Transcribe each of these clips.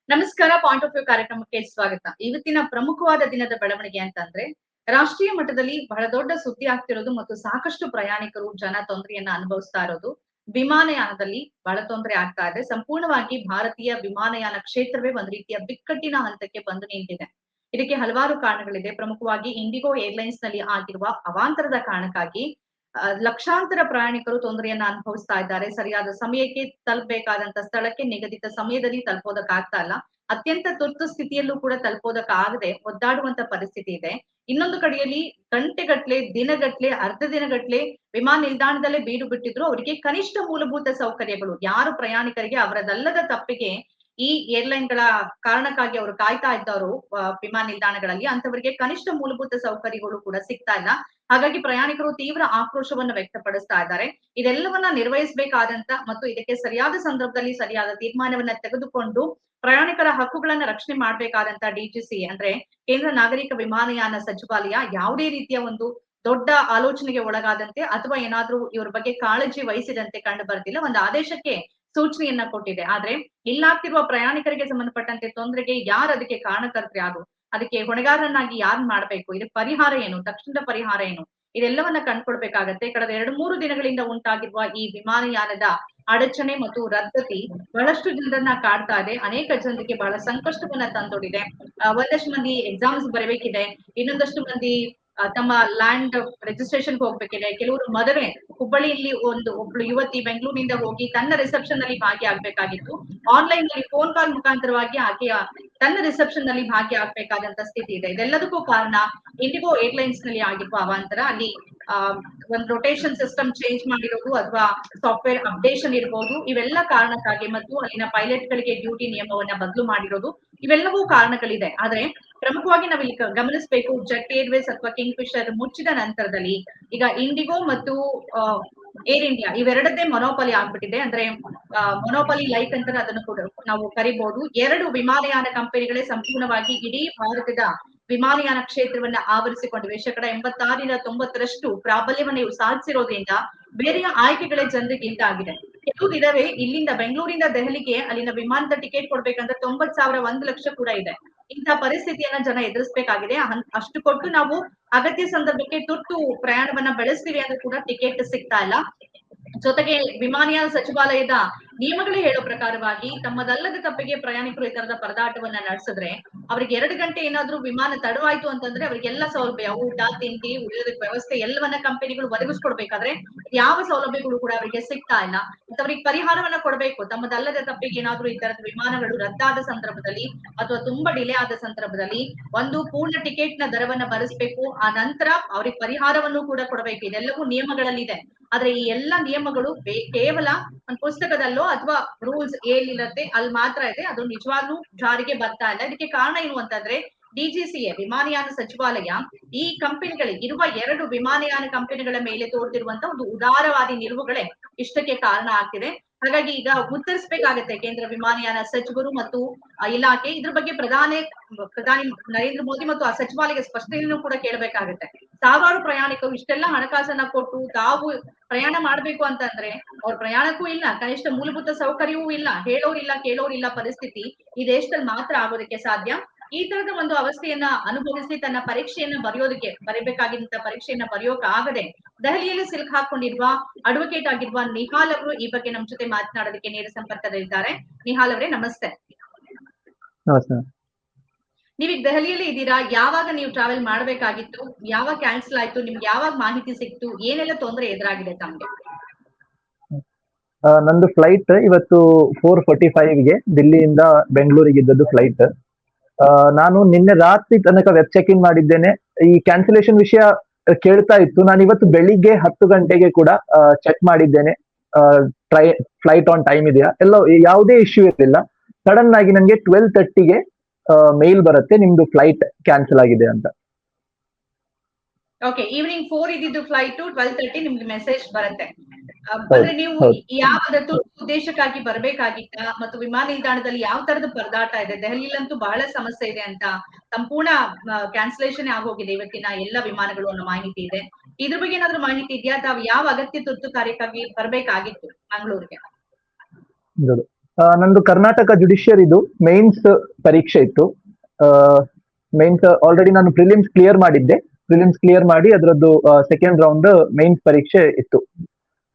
ನಮಸ್ಕಾರ. Point of view ಕಾರ್ಯಕ್ರಮಕ್ಕೆ ಸ್ವಾಗತ. ಇವತ್ತಿನ ಪ್ರಮುಖವಾದ ದಿನದ ಬೆಳವಣಿಗೆ ಅಂತಂದ್ರೆ ರಾಷ್ಟ್ರೀಯ ಮಟ್ಟದಲ್ಲಿ ಬಹಳ ದೊಡ್ಡ ಸುದ್ದಿ ಆಗ್ತಿರೋದು ಮತ್ತು ಸಾಕಷ್ಟು ಪ್ರಯಾಣಿಕರು ಜನ ತೊಂದರೆಯನ್ನ ಅನುಭವಿಸ್ತಾ ಇರೋದು ವಿಮಾನಯಾನದಲ್ಲಿ ಬಹಳ ತೊಂದರೆ ಆಗ್ತಾ ಇದೆ. ಸಂಪೂರ್ಣವಾಗಿ ಭಾರತೀಯ ವಿಮಾನಯಾನ ಕ್ಷೇತ್ರವೇ ಒಂದ್ ರೀತಿಯ ಬಿಕ್ಕಟ್ಟಿನ ಹಂತಕ್ಕೆ ಬಂದು ನಿಂತಿದೆ. ಇದಕ್ಕೆ ಹಲವಾರು ಕಾರಣಗಳಿದೆ. ಪ್ರಮುಖವಾಗಿ ಇಂಡಿಗೋ ಏರ್ಲೈನ್ಸ್ ನಲ್ಲಿ ಆಗಿರುವ ಅವಾಂತರದ ಕಾರಣಕ್ಕಾಗಿ ಲಕ್ಷಾಂತರ ಪ್ರಯಾಣಿಕರು ತೊಂದರೆಯನ್ನ ಅನುಭವಿಸ್ತಾ ಇದ್ದಾರೆ. ಸರಿಯಾದ ಸಮಯಕ್ಕೆ ತಲುಪಬೇಕಾದಂತ ಸ್ಥಳಕ್ಕೆ ನಿಗದಿತ ಸಮಯದಲ್ಲಿ ತಲುಪೋದಕ್ಕಾಗ್ತಾ ಇಲ್ಲ. ಅತ್ಯಂತ ತುರ್ತು ಸ್ಥಿತಿಯಲ್ಲೂ ಕೂಡ ತಲುಪೋದಕ್ಕಾಗದೆ ಒದ್ದಾಡುವಂತ ಪರಿಸ್ಥಿತಿ ಇದೆ. ಇನ್ನೊಂದು ಕಡೆಯಲ್ಲಿ ಗಂಟೆಗಟ್ಲೆ, ದಿನಗಟ್ಲೆ, ಅರ್ಧ ದಿನಗಟ್ಲೆ ವಿಮಾನ ನಿಲ್ದಾಣದಲ್ಲೇ ಬೀಡು ಬಿಟ್ಟಿದ್ರು ಅವರಿಗೆ ಕನಿಷ್ಠ ಮೂಲಭೂತ ಸೌಕರ್ಯಗಳು ಯಾರು ಪ್ರಯಾಣಿಕರಿಗೆ ಅವರದಲ್ಲದ ತಪ್ಪಿಗೆ ಈ ಏರ್ಲೈನ್‌ಗಳ ಕಾರಣಕ್ಕಾಗಿ ಅವರು ಕಾಯ್ತಾ ಇದ್ದವರು ವಿಮಾನ ನಿಲ್ದಾಣಗಳಲ್ಲಿ ಅಂತವರಿಗೆ ಕನಿಷ್ಠ ಮೂಲಭೂತ ಸೌಕರ್ಯಗಳು ಕೂಡ ಸಿಗ್ತಾ ಇಲ್ಲ. ಹಾಗಾಗಿ ಪ್ರಯಾಣಿಕರು ತೀವ್ರ ಆಕ್ರೋಶವನ್ನ ವ್ಯಕ್ತಪಡಿಸ್ತಾ ಇದ್ದಾರೆ. ಇದೆಲ್ಲವನ್ನ ನಿರ್ವಹಿಸಬೇಕಾದಂತ ಮತ್ತು ಇದಕ್ಕೆ ಸರಿಯಾದ ಸಂದರ್ಭದಲ್ಲಿ ಸರಿಯಾದ ತೀರ್ಮಾನವನ್ನ ತೆಗೆದುಕೊಂಡು ಪ್ರಯಾಣಿಕರ ಹಕ್ಕುಗಳನ್ನ ರಕ್ಷಣೆ ಮಾಡ್ಬೇಕಾದಂತ ಡಿಜಿಸಿ ಅಂದ್ರೆ ಕೇಂದ್ರ ನಾಗರಿಕ ವಿಮಾನಯಾನ ಸಚಿವಾಲಯ ಯಾವುದೇ ರೀತಿಯ ಒಂದು ದೊಡ್ಡ ಆಲೋಚನೆಗೆ ಒಳಗಾದಂತೆ ಅಥವಾ ಏನಾದ್ರೂ ಇವ್ರ ಬಗ್ಗೆ ಕಾಳಜಿ ವಹಿಸಿದಂತೆ ಕಂಡು ಬರ್ತಿಲ್ಲ. ಒಂದು ಆದೇಶಕ್ಕೆ ಸೂಚನೆಯನ್ನ ಕೊಟ್ಟಿದೆ. ಆದ್ರೆ ಇಲ್ಲಾಗ್ತಿರುವ ಪ್ರಯಾಣಿಕರಿಗೆ ಸಂಬಂಧಪಟ್ಟಂತೆ ತೊಂದರೆಗೆ ಯಾರು ಅದಕ್ಕೆ ಕಾರಣಕರ್ತರು ಯಾರು, ಅದಕ್ಕೆ ಹೊಣೆಗಾರರನ್ನಾಗಿ ಯಾರು ಮಾಡ್ಬೇಕು, ಇದಕ್ಕೆ ಪರಿಹಾರ ಏನು, ತಕ್ಷಣದ ಪರಿಹಾರ ಏನು, ಇದೆಲ್ಲವನ್ನ ಕಂಡ್ಕೊಳ್ಬೇಕಾಗತ್ತೆ. ಕಳೆದ 2-3 ದಿನಗಳಿಂದ ಉಂಟಾಗಿರುವ ಈ ವಿಮಾನಯಾನದ ಅಡಚಣೆ ಮತ್ತು ರದ್ದತಿ ಬಹಳಷ್ಟು ಜನರನ್ನ ಕಾಡ್ತಾ ಇದೆ. ಅನೇಕ ಜನರಿಗೆ ಬಹಳ ಸಂಕಷ್ಟವನ್ನ ತಂದೊಡ್ಡಿದೆ. ಒಂದಷ್ಟು ಮಂದಿ ಎಕ್ಸಾಮ್ಸ್ ಬರಬೇಕಿದೆ, ಇನ್ನೊಂದಷ್ಟು ಮಂದಿ ತಮ್ಮ ಲ್ಯಾಂಡ್ ರಿಜಿಸ್ಟ್ರೇಷನ್ ಹೋಗ್ಬೇಕಿದೆ. ಕೆಲವರು ಮದುವೆ ಹುಬ್ಬಳ್ಳಿಯಲ್ಲಿ ಒಬ್ಳು ಯುವತಿ ಬೆಂಗಳೂರಿನಿಂದ ಹೋಗಿ ತನ್ನ ರಿಸೆಪ್ಷನ್ ನಲ್ಲಿ ಭಾಗಿಯಾಗಬೇಕಾಗಿತ್ತು. ಆನ್ಲೈನ್ ನಲ್ಲಿ ಫೋನ್ ಕಾಲ್ ಮುಖಾಂತರವಾಗಿ ಆಕೆಯ ತನ್ನ ರಿಸೆಪ್ಷನ್ ನಲ್ಲಿ ಭಾಗಿಯಾಗಬೇಕಾದಂತ ಸ್ಥಿತಿ ಇದೆ. ಇದೆಲ್ಲದಕ್ಕೂ ಕಾರಣ ಇಂಡಿಗೋ ಏರ್ಲೈನ್ಸ್ ನಲ್ಲಿ ಆಗಿರುವ ಅವಾಂತರ. ಅಲ್ಲಿ ಒಂದು ರೊಟೇಷನ್ ಸಿಸ್ಟಮ್ ಚೇಂಜ್ ಮಾಡಿರೋದು ಅಥವಾ ಸಾಫ್ಟ್ವೇರ್ ಅಪ್ಡೇಷನ್ ಇರಬಹುದು. ಇವೆಲ್ಲ ಕಾರಣಕ್ಕಾಗಿ ಮತ್ತು ಅಲ್ಲಿನ ಪೈಲಟ್ ಗಳಿಗೆ ಡ್ಯೂಟಿ ನಿಯಮವನ್ನ ಬದಲು ಮಾಡಿರೋದು ಇವೆಲ್ಲವೂ ಕಾರಣಗಳಿದೆ. ಆದ್ರೆ ಪ್ರಮುಖವಾಗಿ ನಾವಿಲ್ಲಿ ಗಮನಿಸಬೇಕು, ಜೆಟ್ ಏರ್ವೇಸ್ ಅಥವಾ ಕಿಂಗ್ ಫಿಶರ್ ಮುಚ್ಚಿದ ನಂತರದಲ್ಲಿ ಈಗ ಇಂಡಿಗೋ ಮತ್ತು ಏರ್ ಇಂಡಿಯಾ ಇವೆರಡದ್ದೇ ಮೊನೋಪಾಲಿ ಆಗ್ಬಿಟ್ಟಿದೆ. ಅಂದ್ರೆ ಮೊನೋಪಾಲಿ ಲೈಕ್ ಅಂತ ಅದನ್ನು ಕೂಡ ನಾವು ಕರಿಬಹುದು. ಎರಡು ವಿಮಾನಯಾನ ಕಂಪನಿಗಳೇ ಸಂಪೂರ್ಣವಾಗಿ ಇಡೀ ಭಾರತದ ವಿಮಾನಯಾನ ಕ್ಷೇತ್ರವನ್ನ ಆವರಿಸಿಕೊಂಡಿವೆ. 86-90% ಪ್ರಾಬಲ್ಯವನ್ನ ಇವು ಸಾಧಿಸಿರೋದ್ರಿಂದ ಬೇರೆಯ ಆಯ್ಕೆಗಳೇ ಜನರಿಗೆ ಇಲ್ದಾಗಿದೆ. ಕೆಲವು ಇದಾವೆ, ಇಲ್ಲಿಂದ ಬೆಂಗಳೂರಿಂದ ದೆಹಲಿಗೆ ಅಲ್ಲಿನ ವಿಮಾನದ ಟಿಕೆಟ್ ಕೊಡ್ಬೇಕಂದ್ರೆ 90,000 1 ಲಕ್ಷ ಕೂಡ ಇದೆ. ಇಂತಹ ಪರಿಸ್ಥಿತಿಯನ್ನ ಜನ ಎದುರಿಸಬೇಕಾಗಿದೆ. ಅಷ್ಟು ಕೊಟ್ಟು ನಾವು ಅಗತ್ಯ ಸಂದರ್ಭಕ್ಕೆ ತುರ್ತು ಪ್ರಯಾಣವನ್ನ ಬೆಳೆಸ್ತೀವಿ ಅಂದ್ರೆ ಕೂಡ ಟಿಕೆಟ್ ಸಿಗ್ತಾ ಇಲ್ಲ. ಜೊತೆಗೆ ವಿಮಾನಯಾನ ಸಚಿವಾಲಯದ ನಿಯಮಗಳೇ ಹೇಳೋ ಪ್ರಕಾರವಾಗಿ ತಮ್ಮದಲ್ಲದ ತಪ್ಪಿಗೆ ಪ್ರಯಾಣಿಕರು ಈ ತರದ ಪರದಾಟವನ್ನ ನಡೆಸಿದ್ರೆ ಅವ್ರಿಗೆ 2 ಗಂಟೆ ಏನಾದ್ರೂ ವಿಮಾನ ತಡವಾಯ್ತು ಅಂತಂದ್ರೆ ಅವ್ರಿಗೆಲ್ಲ ಸೌಲಭ್ಯ, ಊಟ, ತಿಂಡಿ, ಉಳಿಯೋದಕ್ಕೆ ವ್ಯವಸ್ಥೆ ಎಲ್ಲವನ್ನ ಕಂಪನಿಗಳು ಒದಗಿಸ್ಕೊಡ್ಬೇಕಾದ್ರೆ ಯಾವ ಸೌಲಭ್ಯಗಳು ಕೂಡ ಅವರಿಗೆ ಸಿಗ್ತಾ ಇಲ್ಲ. ಮತ್ತೆ ಅವ್ರಿಗೆ ಪರಿಹಾರವನ್ನ ಕೊಡ್ಬೇಕು. ತಮ್ಮದಲ್ಲದ ತಪ್ಪಿಗೆ ಏನಾದ್ರೂ ಈ ತರದ ವಿಮಾನಗಳು ರದ್ದಾದ ಸಂದರ್ಭದಲ್ಲಿ ಅಥವಾ ತುಂಬಾ ಡಿಲೇ ಆದ ಸಂದರ್ಭದಲ್ಲಿ ಒಂದು ಪೂರ್ಣ ಟಿಕೆಟ್ ನ ದರವನ್ನ ಭರಿಸ್ಬೇಕು. ಆ ನಂತರ ಅವ್ರಿಗೆ ಪರಿಹಾರವನ್ನು ಕೂಡ ಕೊಡಬೇಕು. ಇದೆಲ್ಲವೂ ನಿಯಮಗಳಲ್ಲಿದೆ. ಆದ್ರೆ ಈ ಎಲ್ಲಾ ನಿಯಮಗಳು ಕೇವಲ ಒಂದು ಪುಸ್ತಕದಲ್ಲೋ ಅಥವಾ ರೂಲ್ಸ್ ಏನಿರುತ್ತೆ ಅಲ್ಲಿ ಮಾತ್ರ ಇದೆ. ಅದು ನಿಜವಾಗ್ಲೂ ಜಾರಿಗೆ ಬರ್ತಾ ಇಲ್ಲ. ಇದಕ್ಕೆ ಕಾರಣ ಏನು ಅಂತಂದ್ರೆ ಡಿಜಿಸಿಎ ವಿಮಾನಯಾನ ಸಚಿವಾಲಯ ಈ ಕಂಪನಿಗಳಿಗೆ ಇರುವ 2 ವಿಮಾನಯಾನ ಕಂಪನಿಗಳ ಮೇಲೆ ತೋರ್ತಿರುವಂತ ಒಂದು ಉದಾರವಾದಿ ನಿಲುವುಗಳೇ ಇಷ್ಟಕ್ಕೆ ಕಾರಣ ಆಗ್ತಿದೆ. ಹಾಗಾಗಿ ಈಗ ಉತ್ತರಿಸಬೇಕಾಗತ್ತೆ ಕೇಂದ್ರ ವಿಮಾನಯಾನ ಸಚಿವರು ಮತ್ತು ಇಲಾಖೆ. ಇದ್ರ ಬಗ್ಗೆ ಪ್ರಧಾನಿ ನರೇಂದ್ರ ಮೋದಿ ಮತ್ತು ಆ ಸಚಿವಾಲಯ ಸ್ಪಷ್ಟನೆಯನ್ನು ಕೂಡ ಕೇಳಬೇಕಾಗತ್ತೆ. ಸಾವಿರಾರು ಪ್ರಯಾಣಿಕರು ಇಷ್ಟೆಲ್ಲ ಹಣಕಾಸನ್ನ ಕೊಟ್ಟು ತಾವು ಪ್ರಯಾಣ ಮಾಡ್ಬೇಕು ಅಂತಂದ್ರೆ ಅವ್ರ ಪ್ರಯಾಣಕ್ಕೂ ಇಲ್ಲ, ಕನಿಷ್ಠ ಮೂಲಭೂತ ಸೌಕರ್ಯವೂ ಇಲ್ಲ, ಹೇಳೋರಿಲ್ಲ ಕೇಳೋರಿಲ್ಲ ಪರಿಸ್ಥಿತಿ ಈ ದೇಶದಲ್ಲಿ ಮಾತ್ರ ಆಗೋದಕ್ಕೆ ಸಾಧ್ಯ. ಈ ತರದ ಒಂದು ಅವಸ್ಥೆಯನ್ನ ಅನುಭವಿಸಿ ತನ್ನ ಪರೀಕ್ಷೆಯನ್ನ ಬರೀಬೇಕಾಗಿದ್ದಂತ ಪರೀಕ್ಷೆಯನ್ನ ಬರೆಯೋಕೆ ಆಗದೆ ದೆಹಲಿಯಲ್ಲಿ ಸಿಲುಕು ಹಾಕೊಂಡಿರುವ ಅಡ್ವೊಕೇಟ್ ಆಗಿರುವ ನಿಹಾಲ್ ಅವರು ಈ ಬಗ್ಗೆ ನಮ್ಮ ಜೊತೆ ಮಾತನಾಡೋದಕ್ಕೆ ನೇರ ಸಂಪರ್ಕದಲ್ಲಿದ್ದಾರೆ. ನಿಹಾಲ್ ಅವರೇ ನಮಸ್ತೆ. ನಮಸ್ತೆ. ನೀವೀಗ ದೆಹಲಿಯಲ್ಲಿ ಇದ್ದೀರಾ. ಯಾವಾಗ ನೀವು ಟ್ರಾವೆಲ್ ಮಾಡ್ಬೇಕಾಗಿತ್ತು, ಯಾವಾಗ ಕ್ಯಾನ್ಸಲ್ ಆಯ್ತು, ನಿಮ್ಗೆ ಯಾವಾಗ ಮಾಹಿತಿ ಸಿಕ್ತು, ಏನೆಲ್ಲ ತೊಂದರೆ ಎದುರಾಗಿದೆ ತಮ್ಗೆ? ನಂದು ಫ್ಲೈಟ್ ಇವತ್ತು 4:45ಗೆ ದಿಲ್ಲಿಯಿಂದ ಬೆಂಗಳೂರಿಗೆ ಇದ್ದದ್ದು ಫ್ಲೈಟ್. ನಾನು ನಿನ್ನೆ ರಾತ್ರಿ ತನಕ ವೆಬ್ ಚೆಕ್ ಇನ್ ಮಾಡಿದ್ದೇನೆ. ಈ ಕ್ಯಾನ್ಸಲೇಷನ್ ವಿಷಯ ಕೇಳ್ತಾ ಇತ್ತು. ನಾನು ಇವತ್ತು ಬೆಳಿಗ್ಗೆ 10 ಗಂಟೆಗೆ ಕೂಡ ಚೆಕ್ ಮಾಡಿದ್ದೇನೆ, ಫ್ಲೈಟ್ ಆನ್ ಟೈಮ್ ಇದೆಯಾ, ಎಲ್ಲ ಯಾವುದೇ ಇಶ್ಯೂ ಇರಲಿಲ್ಲ. ಸಡನ್ ಆಗಿ ನನಗೆ 12:30ಗೆ ಮೇಲ್ ಬರುತ್ತೆ, ನಿಮ್ದು ಫ್ಲೈಟ್ ಕ್ಯಾನ್ಸಲ್ ಆಗಿದೆ ಅಂತ. ಓಕೆ, ಈವ್ನಿಂಗ್ 4 ಇದ್ದಿದ್ದು ಫ್ಲೈಟ್ 12:30 ನಿಮ್ಗೆ ಮೆಸೇಜ್ ಬರುತ್ತೆ. ಅಂದ್ರೆ ನೀವು ಯಾವ ಉದ್ದೇಶಕ್ಕಾಗಿ ಬರ್ಬೇಕಾಗಿತ್ತ ಮತ್ತು ವಿಮಾನ ನಿಲ್ದಾಣದಲ್ಲಿ ಯಾವ ತರದ ಪರದಾಟ ಇದೆ? ದೆಹಲಿಲಂತೂ ಬಹಳ ಸಮಸ್ಯೆ ಇದೆ ಅಂತ ಸಂಪೂರ್ಣ ಕ್ಯಾನ್ಸಲೇಷನ್ ಆಗೋಗಿದೆ ಇವತ್ತಿನ ಎಲ್ಲ ವಿಮಾನಗಳು ಅನ್ನೋ ಮಾಹಿತಿ ಇದೆ. ಇದ್ರ ಬಗ್ಗೆ ಏನಾದ್ರೂ ಮಾಹಿತಿ ಇದೆಯಾ? ತಾವು ಯಾವ ಅಗತ್ಯ ತುರ್ತು ಕಾರ್ಯಕ್ಕಾಗಿ ಬರ್ಬೇಕಾಗಿತ್ತು ಮಂಗಳೂರಿಗೆ? ನಂದು ಕರ್ನಾಟಕ ಜುಡಿಷಿಯರಿದು ಮೇನ್ಸ್ ಪರೀಕ್ಷೆ ಇತ್ತು. ಮೇನ್ಸ್ ಆಲ್ರೆಡಿ ನಾನು ಪ್ರಿಲಿಮ್ಸ್ ಕ್ಲಿಯರ್ ಮಾಡಿದ್ದೆ. ಪ್ರಿಲಿಮ್ಸ್ ಕ್ಲಿಯರ್ ಮಾಡಿ ಅದರದ್ದು ಸೆಕೆಂಡ್ ರೌಂಡ್ ಮೇನ್ಸ್ ಪರೀಕ್ಷೆ ಇತ್ತು.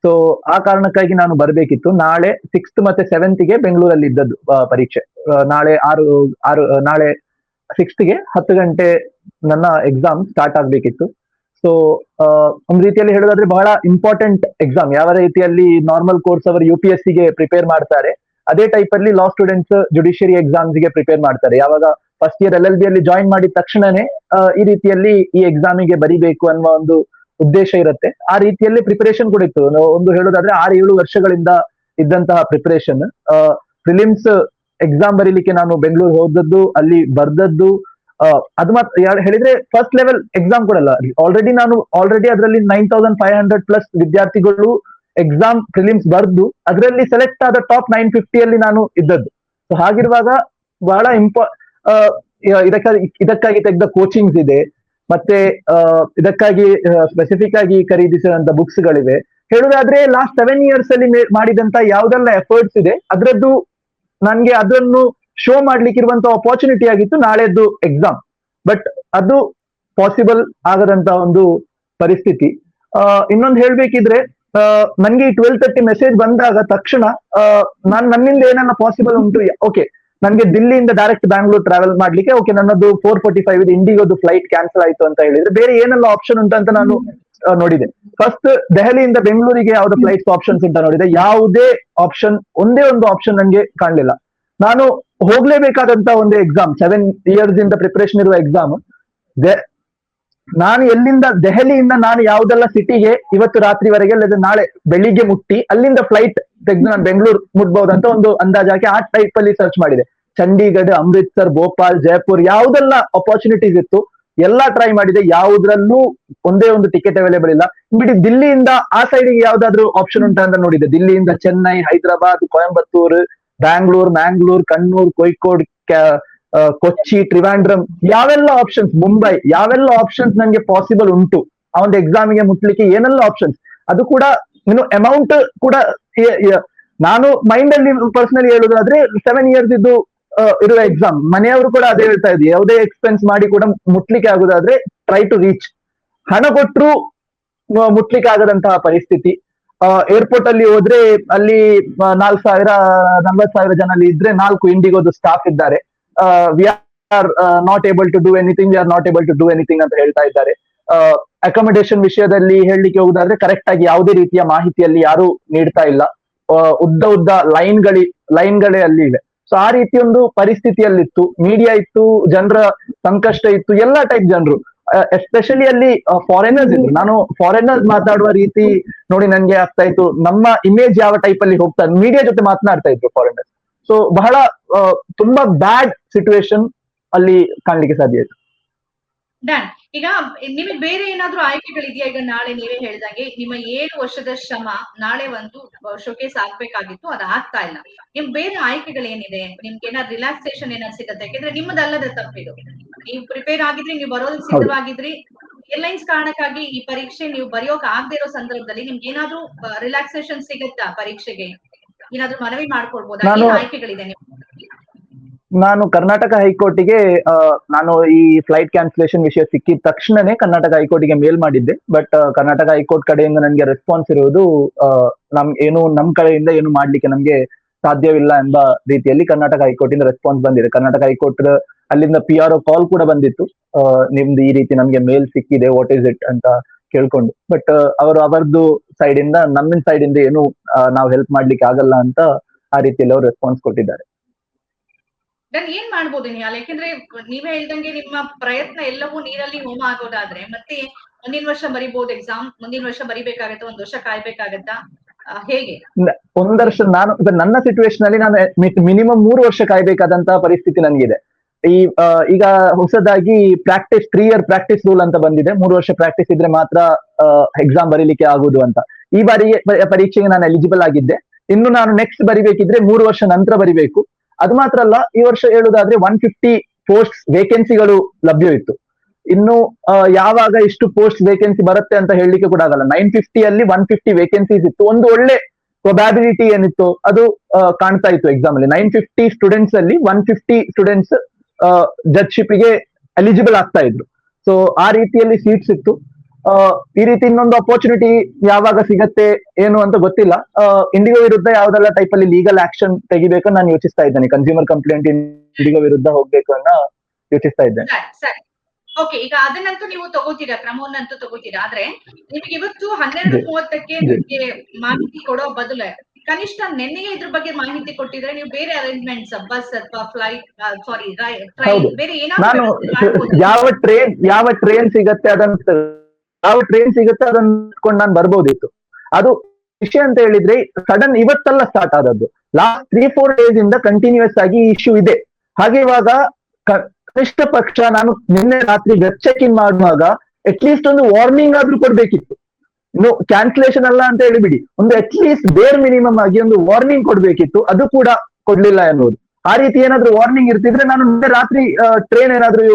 ಸೊ ಆ ಕಾರಣಕ್ಕಾಗಿ ನಾನು ಬರಬೇಕಿತ್ತು. ನಾಳೆ 6th ಮತ್ತೆ 7th ಗೆ ಬೆಂಗಳೂರಲ್ಲಿ ಇದ್ದದ್ದು ಪರೀಕ್ಷೆ. ನಾಳೆ ನಾಳೆ 6th ಗೆ 10 ಗಂಟೆ ನನ್ನ ಎಕ್ಸಾಮ್ ಸ್ಟಾರ್ಟ್ ಆಗ್ಬೇಕಿತ್ತು. ಸೊ ಒಂದ್ ರೀತಿಯಲ್ಲಿ ಹೇಳೋದಾದ್ರೆ ಬಹಳ ಇಂಪಾರ್ಟೆಂಟ್ ಎಕ್ಸಾಮ್. ಯಾವ ರೀತಿಯಲ್ಲಿ ನಾರ್ಮಲ್ ಕೋರ್ಸ್ ಅವರು UPSC ಗೆ ಪ್ರಿಪೇರ್ ಮಾಡ್ತಾರೆ, ಅದೇ ಟೈಪ್ ಅಲ್ಲಿ ಲಾ ಸ್ಟೂಡೆಂಟ್ಸ್ ಜುಡಿಷಿಯರಿ ಎಕ್ಸಾಮ್ಸ್ ಗೆ ಪ್ರಿಪೇರ್ ಮಾಡ್ತಾರೆ. ಯಾವಾಗ ಫಸ್ಟ್ ಇಯರ್ LLB ಅಲ್ಲಿ ಜಾಯಿನ್ ಮಾಡಿದ ತಕ್ಷಣನೇ ಈ ರೀತಿಯಲ್ಲಿ ಈ ಎಕ್ಸಾಮಿಗೆ ಬರಿಬೇಕು ಅನ್ನುವ ಒಂದು ಉದ್ದೇಶ ಇರುತ್ತೆ. ಆ ರೀತಿಯಲ್ಲಿ ಪ್ರಿಪರೇಷನ್ ಕೂಡ ಇತ್ತು. ಒಂದು ಹೇಳೋದಾದ್ರೆ 6-7 ವರ್ಷಗಳಿಂದ ಇದ್ದಂತಹ ಪ್ರಿಪರೇಷನ್. ಪ್ರಿಲಿಮ್ಸ್ ಎಕ್ಸಾಮ್ ಬರೀಲಿಕ್ಕೆ ನಾನು ಬೆಂಗಳೂರು ಹೋದದ್ದು, ಅಲ್ಲಿ ಬರ್ದದ್ದು. ಅದು ಮಾತ್ರ ಹೇಳಿದ್ರೆ ಫಸ್ಟ್ ಲೆವೆಲ್ ಎಕ್ಸಾಮ್ ಕೊಡಲ್ಲ. ಆಲ್ರೆಡಿ ಅದರಲ್ಲಿ 9500 ಪ್ಲಸ್ ವಿದ್ಯಾರ್ಥಿಗಳು ಎಕ್ಸಾಮ್ ಪ್ರಿಲಿಮ್ಸ್ ಬರ್ದು ಅದರಲ್ಲಿ ಸೆಲೆಕ್ಟ್ ಆದ ಟಾಪ್ 950 ಅಲ್ಲಿ ನಾನು ಇದ್ದದ್ದು. ಸೊ ಹಾಗಿರುವಾಗ ಬಹಳ ಇದಕ್ಕಾಗಿ ತೆಗೆದ ಕೋಚಿಂಗ್ಸ್ ಇದೆ, ಮತ್ತೆ ಇದಕ್ಕಾಗಿ ಸ್ಪೆಸಿಫಿಕ್ ಆಗಿ ಖರೀದಿಸಿದಂತ ಬುಕ್ಸ್ ಗಳಿವೆ. ಹೇಳುದಾದ್ರೆ ಲಾಸ್ಟ್ 7 years ಅಲ್ಲಿ ಮಾಡಿದಂತ ಯಾವ್ದೆಲ್ಲ ಎಫರ್ಟ್ಸ್ ಇದೆ ಅದ್ರದ್ದು ನನ್ಗೆ ಅದನ್ನು ಶೋ ಮಾಡ್ಲಿಕ್ಕಿರುವಂತ ಅಪಾರ್ಚುನಿಟಿ ಆಗಿತ್ತು ನಾಳೆದ್ದು ಎಕ್ಸಾಮ್. ಬಟ್ ಅದು ಪಾಸಿಬಲ್ ಆಗದಂತ ಒಂದು ಪರಿಸ್ಥಿತಿ. ಇನ್ನೊಂದು ಹೇಳ್ಬೇಕಿದ್ರೆ ನನ್ಗೆ ಈ 12:30 ಮೆಸೇಜ್ ಬಂದಾಗ ತಕ್ಷಣ ನನ್ನಿಂದ ಏನೆಲ್ಲ ಪಾಸಿಬಲ್ ಉಂಟು, ಓಕೆ ನನ್ಗೆ ದಿಲ್ಲಿಯಿಂದ ಡೈರೆಕ್ಟ್ ಬ್ಯಾಂಗ್ಳೂರ್ ಟ್ರಾವೆಲ್ ಮಾಡ್ಲಿಕ್ಕೆ, ಓಕೆ ನನ್ನದು 4:45 ಇದೆ, ಇಂಡಿಗೋದು ಫ್ಲೈಟ್ ಕ್ಯಾನ್ಸಲ್ ಆಯ್ತು ಅಂತ ಹೇಳಿದ್ರೆ ಬೇರೆ ಏನೆಲ್ಲ ಆಪ್ಷನ್ ಉಂಟು ಅಂತ ನಾನು ನೋಡಿದೆ. ಫಸ್ಟ್ ದೆಹಲಿಯಿಂದ ಬೆಂಗಳೂರಿಗೆ ಯಾವ್ದು ಫ್ಲೈಟ್ಸ್ ಆಪ್ಷನ್ಸ್ ಅಂತ ನೋಡಿದೆ. ಯಾವುದೇ ಆಪ್ಷನ್, ಒಂದೇ ಒಂದು ಆಪ್ಷನ್ ನನಗೆ ಕಾಣಲಿಲ್ಲ. ನಾನು ಹೋಗ್ಲೇಬೇಕಾದಂತ ಒಂದು ಎಕ್ಸಾಮ್, 7 years ಇಂದ ಪ್ರಿಪರೇಷನ್ ಇರುವ ಎಕ್ಸಾಮ್. ನಾನು ದೆಹಲಿಯಿಂದ ನಾನು ಯಾವ್ದೆಲ್ಲ ಸಿಟಿಗೆ ಇವತ್ತು ರಾತ್ರಿವರೆಗೆ లేదా ನಾಳೆ ಬೆಳಿಗ್ಗೆ ಮುಟ್ಟಿ ಅಲ್ಲಿಂದ ಫ್ಲೈಟ್ ತೆಗೆದು ನಾನು ಬೆಂಗಳೂರು ಮುಟ್ಬಹುದಂತ ಒಂದು ಅಂದಾಜಾಗಿ ಆ ಟೈಪ್ ಅಲ್ಲಿ ಸರ್ಚ್ ಮಾಡಿದೆ. ಚಂಡೀಗಢ, ಅಮೃತ್ಸರ್, ಭೋಪಾಲ್, ಜೈಪುರ್ ಯಾವ್ದೆಲ್ಲ ಅಪಾರ್ಚುನಿಟೀಸ್ ಇತ್ತು ಎಲ್ಲಾ ಟ್ರೈ ಮಾಡಿದೆ. ಯಾವುದ್ರಲ್ಲೂ ಒಂದೇ ಒಂದು ಟಿಕೆಟ್ ಅವೈಲೇಬಲ್ ಇಲ್ಲ. ಬಿಡಿ ದಿಲ್ಲಿಯಿಂದ ಆ ಸೈಡಿಗೆ ಯಾವ್ದಾದ್ರು ಆಪ್ಷನ್ ಉಂಟಾ ಅಂತ ನೋಡಿದೆ. ದಿಲ್ಲಿಯಿಂದ ಚೆನ್ನೈ, ಹೈದರಾಬಾದ್, ಕೊಯಂಬತ್ತೂರು, ಬ್ಯಾಂಗ್ಳೂರ್, ಮ್ಯಾಂಗ್ಳೂರ್, ಕಣ್ಣೂರ್, ಕೋಯಿಕೋಡ್, ಕೊಚ್ಚಿ, ಟ್ರಿವಾಂಡ್ರಮ್, ಯಾವೆಲ್ಲ ಆಪ್ಷನ್ಸ್, ಮುಂಬೈ, ಯಾವೆಲ್ಲ ಆಪ್ಷನ್ಸ್ ನಂಗೆ ಪಾಸಿಬಲ್ ಉಂಟು ಆ ಒಂದು ಎಕ್ಸಾಮಿಗೆ ಮುಟ್ಲಿಕ್ಕೆ, ಏನೆಲ್ಲ ಆಪ್ಷನ್ಸ್. ಅದು ಕೂಡ ಇನ್ನು ಅಮೌಂಟ್ ಕೂಡ ನಾನು ಮೈಂಡ್ ಅಲ್ಲಿ ಪರ್ಸನಲಿ ಹೇಳುದಾದ್ರೆ 7 years ಇದ್ದು ಇರುವ ಎಕ್ಸಾಮ್. ಮನೆಯವರು ಕೂಡ ಅದೇ ಹೇಳ್ತಾ ಇದ್ವಿ, ಯಾವುದೇ ಎಕ್ಸ್ಪೆನ್ಸ್ ಮಾಡಿ ಕೂಡ ಮುಟ್ಲಿಕ್ಕೆ ಆಗುದಾದ್ರೆ ಟ್ರೈ ಟು ರೀಚ್. ಹಣ ಕೊಟ್ಟರು ಮುಟ್ಲಿಕ್ಕೆ ಆಗದಂತಹ ಪರಿಸ್ಥಿತಿ. ಏರ್ಪೋರ್ಟ್ ಅಲ್ಲಿ ಹೋದ್ರೆ ಅಲ್ಲಿ 40,000-40,000 ಜನ ಅಲ್ಲಿ ಇದ್ರೆ 4 ಇಂಡಿಗೋದು ಸ್ಟಾಫ್ ಇದ್ದಾರೆ. We are not able to do anything, we are not able to do anything ಅಂತ ಹೇಳ್ತಾ ಇದ್ದಾರೆ. ಅಕಾಮಿಡೇಷನ್ ವಿಷಯದಲ್ಲಿ ಹೇಳಲಿಕ್ಕೆ ಹೋಗುದಾದ್ರೆ ಕರೆಕ್ಟ್ ಆಗಿ ಯಾವುದೇ ರೀತಿಯ ಮಾಹಿತಿಯಲ್ಲಿ ಯಾರು ನೀಡ್ತಾ ಇಲ್ಲ. ಉದ್ದ ಲೈನ್ಗಳೇ ಅಲ್ಲಿ ಇವೆ. ಸೊ ಆ ರೀತಿ ಒಂದು ಪರಿಸ್ಥಿತಿಯಲ್ಲಿತ್ತು. ಮೀಡಿಯಾ ಇತ್ತು, ಜನರ ಸಂಕಷ್ಟ ಇತ್ತು, ಎಲ್ಲಾ ಟೈಪ್ ಜನರು, ಎಸ್ಪೆಷಲಿ ಅಲ್ಲಿ ಫಾರಿನರ್ಸ್ ಇದ್ರು. ನಾನು ಫಾರಿನರ್ಸ್ ಮಾತಾಡುವ ರೀತಿ ನೋಡಿ ನನ್ಗೆ ಆಗ್ತಾ ಇತ್ತು, ನಮ್ಮ ಇಮೇಜ್ ಯಾವ ಟೈಪ್ ಅಲ್ಲಿ ಹೋಗ್ತಾ, ಮೀಡಿಯಾ ಜೊತೆ ಮಾತನಾಡ್ತಾ ಇದ್ರು ಫಾರಿನರ್ಸ್. ಸೊ ಬಹಳ ತುಂಬಾ ಬ್ಯಾಡ್ ಸಿಚುವೇಶನ್ ಅಲ್ಲಿ ಕಾಣ್ಲಿಕ್ಕೆ ಸಾಧ್ಯ ಆಯ್ತು. ಡನ್. ಈಗ ನಿಮಗೆ ಬೇರೆ ಏನಾದ್ರೂ ಆಯ್ಕೆಗಳಿದೆಯಾ? ಈಗ ನಾಳೆ ನೀವೇ ಹೇಳಿದಂಗೆ ನಿಮ್ಮ 7 ವರ್ಷದ ಶ್ರಮ ನಾಳೆ ಒಂದು ಶೋಕೇಸ್ ಆಗ್ಬೇಕಾಗಿತ್ತು, ಅದು ಆಗ್ತಾ ಇಲ್ಲ. ನಿಮ್ ಬೇರೆ ಆಯ್ಕೆಗಳೇನಿದೆ? ನಿಮ್ಗೆ ಏನಾದ್ರು ರಿಲ್ಯಾಕ್ಸೇಷನ್ ಏನಾದ್ರು ಸಿಗತ್ತೆ? ಯಾಕಂದ್ರೆ ನಿಮ್ಮದಲ್ಲದ ತಪ್ಪಿದು. ನೀವು ಪ್ರಿಪೇರ್ ಆಗಿದ್ರಿ, ನೀವು ಬರೋದಕ್ಕೆ ಸಿದ್ಧವಾಗಿದ್ರಿ, ಏರ್ಲೈನ್ಸ್ ಕಾರಣಕ್ಕಾಗಿ ಈ ಪರೀಕ್ಷೆ ನೀವು ಬರೆಯೋಕ್ ಆಗದೆ ಇರೋ ಸಂದರ್ಭದಲ್ಲಿ ನಿಮ್ಗೆ ಏನಾದ್ರು ರಿಲ್ಯಾಕ್ಸೇಷನ್ ಸಿಗುತ್ತಾ? ಪರೀಕ್ಷೆಗೆ ಏನಾದ್ರು ಮನವಿ ಮಾಡ್ಕೊಳ್ಬೋದಾ? ಏನ್ ಆಯ್ಕೆಗಳಿದೆ ನಿಮ್ಗೆ? ನಾನು ಕರ್ನಾಟಕ ಹೈಕೋರ್ಟಿಗೆ ನಾನು ಈ ಫ್ಲೈಟ್ ಕ್ಯಾನ್ಸಲೇಷನ್ ವಿಷಯ ಸಿಕ್ಕಿದ ತಕ್ಷಣನೇ ಕರ್ನಾಟಕ ಹೈಕೋರ್ಟಿಗೆ ಮೇಲ್ ಮಾಡಿದ್ದೆ. ಬಟ್ ಕರ್ನಾಟಕ ಹೈಕೋರ್ಟ್ ಕಡೆಯಿಂದ ನನಗೆ ರೆಸ್ಪಾನ್ಸ್ ಇರುವುದು ನಮ್ ಕಡೆಯಿಂದ ಏನು ಮಾಡ್ಲಿಕ್ಕೆ ನಮ್ಗೆ ಸಾಧ್ಯವಿಲ್ಲ ಎಂಬ ರೀತಿಯಲ್ಲಿ ಕರ್ನಾಟಕ ಹೈಕೋರ್ಟ್ ಇಂದ ರೆಸ್ಪಾನ್ಸ್ ಬಂದಿದೆ. ಕರ್ನಾಟಕ ಹೈಕೋರ್ಟ್ ಅಲ್ಲಿಂದ PRO ಕಾಲ್ ಕೂಡ ಬಂದಿತ್ತು, ನಿಮ್ದು ಈ ರೀತಿ ನಮ್ಗೆ ಮೇಲ್ ಸಿಕ್ಕಿದೆ, ವಾಟ್ ಈಸ್ ಇಟ್ ಅಂತ ಕೇಳ್ಕೊಂಡು. ಬಟ್ ಅವರದ್ದು ಸೈಡ್ ಇಂದ, ನಮ್ಮಿನ ಸೈಡ್ ಇಂದ ಏನು ನಾವು ಹೆಲ್ಪ್ ಮಾಡ್ಲಿಕ್ಕೆ ಆಗಲ್ಲ ಅಂತ ಆ ರೀತಿಯಲ್ಲಿ ಅವರು ರೆಸ್ಪಾನ್ಸ್ ಕೊಟ್ಟಿದ್ದಾರೆ. ಏನ್ ಮಾಡ್ಬೋದು ನೀವು? ಯಾಕಂದ್ರೆ ನೀವೇ ಹೇಳ್ದಂಗೆ ನಿಮ್ಮ ಪ್ರಯತ್ನ ಎಲ್ಲವೂ ನೀರಲ್ಲಿ ಹೋಮ ಆಗೋದಾದ್ರೆ ಮತ್ತೆ ಮುಂದಿನ ವರ್ಷ ಬರಿಬಹುದು ಎಕ್ಸಾಮ್. ಮುಂದಿನ ವರ್ಷ ಬರಿಬೇಕಾಗತ್ತ, 1 ವರ್ಷ ಕಾಯ್ಬೇಕಾಗತ್ತಾ, ಹೇಗೆ? 1 ವರ್ಷ ನಾನು ನನ್ನ ಸಿಚುವೇಶನ್ ಅಲ್ಲಿ ನಾನು ಮಿನಿಮಮ್ 3 ವರ್ಷ ಕಾಯ್ಬೇಕಾದಂತಹ ಪರಿಸ್ಥಿತಿ ನನಗಿದೆ. ಈಗ ಹೊಸದಾಗಿ 3 year ಪ್ರಾಕ್ಟೀಸ್ ರೂಲ್ ಅಂತ ಬಂದಿದೆ. 3 ವರ್ಷ ಪ್ರಾಕ್ಟೀಸ್ ಇದ್ರೆ ಮಾತ್ರ ಎಕ್ಸಾಮ್ ಬರೀಲಿಕ್ಕೆ ಆಗುದು ಅಂತ. ಈ ಬಾರಿಗೆ ಪರೀಕ್ಷೆಗೆ ನಾನು ಎಲಿಜಿಬಲ್ ಆಗಿದ್ದೆ. ಇನ್ನು ನಾನು ನೆಕ್ಸ್ಟ್ ಬರಿಬೇಕಿದ್ರೆ 3 ವರ್ಷ ನಂತರ ಬರಿಬೇಕು. ಅದು ಮಾತ್ರ ಅಲ್ಲ, ಈ ವರ್ಷ ಹೇಳುದಾದ್ರೆ 150 ಪೋಸ್ಟ್ ವೇಕೆನ್ಸಿಗಳು ಲಭ್ಯವಿತ್ತು. ಇನ್ನು ಯಾವಾಗ ಇಷ್ಟು ಪೋಸ್ಟ್ ವೇಕೆನ್ಸಿ ಬರುತ್ತೆ ಅಂತ ಹೇಳಲಿಕ್ಕೆ ಕೂಡ ಆಗಲ್ಲ. 950 ಅಲ್ಲಿ 150 ವೇಕೆನ್ಸೀಸ್ ಇತ್ತು. ಒಂದು ಒಳ್ಳೆ ಪ್ರೊಬ್ಯಾಬಿಲಿಟಿ ಏನಿತ್ತು ಅದು ಕಾಣ್ತಾ ಇತ್ತು ಎಕ್ಸಾಮ್ ಅಲ್ಲಿ. 950 ಸ್ಟೂಡೆಂಟ್ಸ್ ಅಲ್ಲಿ 150 ಸ್ಟೂಡೆಂಟ್ಸ್ ಜಡ್ಜ್ಶಿಪ್ ಗೆ ಎಲಿಜಿಬಲ್ ಆಗ್ತಾ ಇದ್ರು. ಸೊ ಆ ರೀತಿಯಲ್ಲಿ ಸೀಟ್ಸ್ ಇತ್ತು. ಈ ರೀತಿ ಇನ್ನೊಂದು ಅಪರ್ಚುನಿಟಿ ಯಾವಾಗ ಸಿಗತ್ತೆ ಏನು ಅಂತ ಗೊತ್ತಿಲ್ಲ. ಇಂಡಿಗೋ ವಿರುದ್ಧ ಯಾವ್ದೆಲ್ಲ ಟೈಪ್ ಅಲ್ಲಿ ಲೀಗಲ್ ಆಕ್ಷನ್ ತೆಗಿಬೇಕಂತ ನಾನು ಯೋಚಿಸ್ತಾ ಇದ್ದೇನೆ. ಕನ್ಸ್ಯೂಮರ್ ಕಂಪ್ಲೇಂಟ್ ಇಂಡಿಗೋ ವಿರುದ್ಧ ಹೋಗ್ಬೇಕು ಅನ್ನೋ ಯೋಚಿಸ್ತಾ ಇದ್ದೇನೆ. ಸರಿ. ಓಕೆ, ಈಗ ಅದನ್ನಂತೂ ನೀವು ತಗೋತೀರಾ, ಕ್ರಮವನ್ನಂತೂ ತಗೋತೀರಾ. ಆದ್ರೆ ನಿಮಗೆ ಇವತ್ತು 12:30ಕ್ಕೆ ನಿಮಗೆ ಮಾಹಿತಿ ಕೊಡೋ ಬದಲು ಕನಿಷ್ಠ ನೆನ್ನೆಗೆ ಇದ್ರ ಬಗ್ಗೆ ಮಾಹಿತಿ ಕೊಟ್ಟಿದ್ರೆ ನೀವು ಬೇರೆ ಅರೇಂಜ್ಮೆಂಟ್ಸ್, ಬಸ್ ಅಥವಾ ಫ್ಲೈಟ್, ಸಾರಿ ಟ್ರೈನ್, ಬೇರೆ ನಾನು ಏನಾದ್ರು ಯಾವ ಟ್ರೈನ್ ಸಿಗತ್ತೆ ಅದನ್ನ ಇಟ್ಕೊಂಡು ನಾನು ಬರ್ಬೋದಿತ್ತು. ಅದು ವಿಷಯ ಅಂತ ಹೇಳಿದ್ರೆ ಸಡನ್ ಇವತ್ತೆಲ್ಲ ಸ್ಟಾರ್ಟ್ ಆದದ್ದು. ಲಾಸ್ಟ್ 3-4 ಡೇಸ್ ಇಂದ ಕಂಟಿನ್ಯೂಸ್ ಆಗಿ ಇಶ್ಯೂ ಇದೆ. ಹಾಗೆ ಇವಾಗ ಕನಿಷ್ಠ ಪಕ್ಷ ನಾನು ನಿನ್ನೆ ರಾತ್ರಿ ವೆಬ್ ಚೆಕ್ ಇನ್ ಮಾಡುವಾಗ ಅಟ್ಲೀಸ್ಟ್ ಒಂದು ವಾರ್ನಿಂಗ್ ಆದ್ರೂ ಕೊಡ್ಬೇಕಿತ್ತು. ಇನ್ನು ಕ್ಯಾನ್ಸಲೇಷನ್ ಅಲ್ಲ ಅಂತ ಹೇಳಿಬಿಡಿ, ಒಂದು ಅಟ್ಲೀಸ್ಟ್ ಬೇರ್ ಮಿನಿಮಮ್ ಆಗಿ ಒಂದು ವಾರ್ನಿಂಗ್ ಕೊಡ್ಬೇಕಿತ್ತು. ಅದು ಕೂಡ ಕೊಡ್ಲಿಲ್ಲ ಎನ್ನುವುದು. ಆ ರೀತಿ ಏನಾದ್ರೂ ವಾರ್ನಿಂಗ್ ಇರ್ತಿದ್ರೆ ನಾನು ನಿನ್ನೆ ರಾತ್ರಿ ಟ್ರೈನ್ ಏನಾದ್ರೂ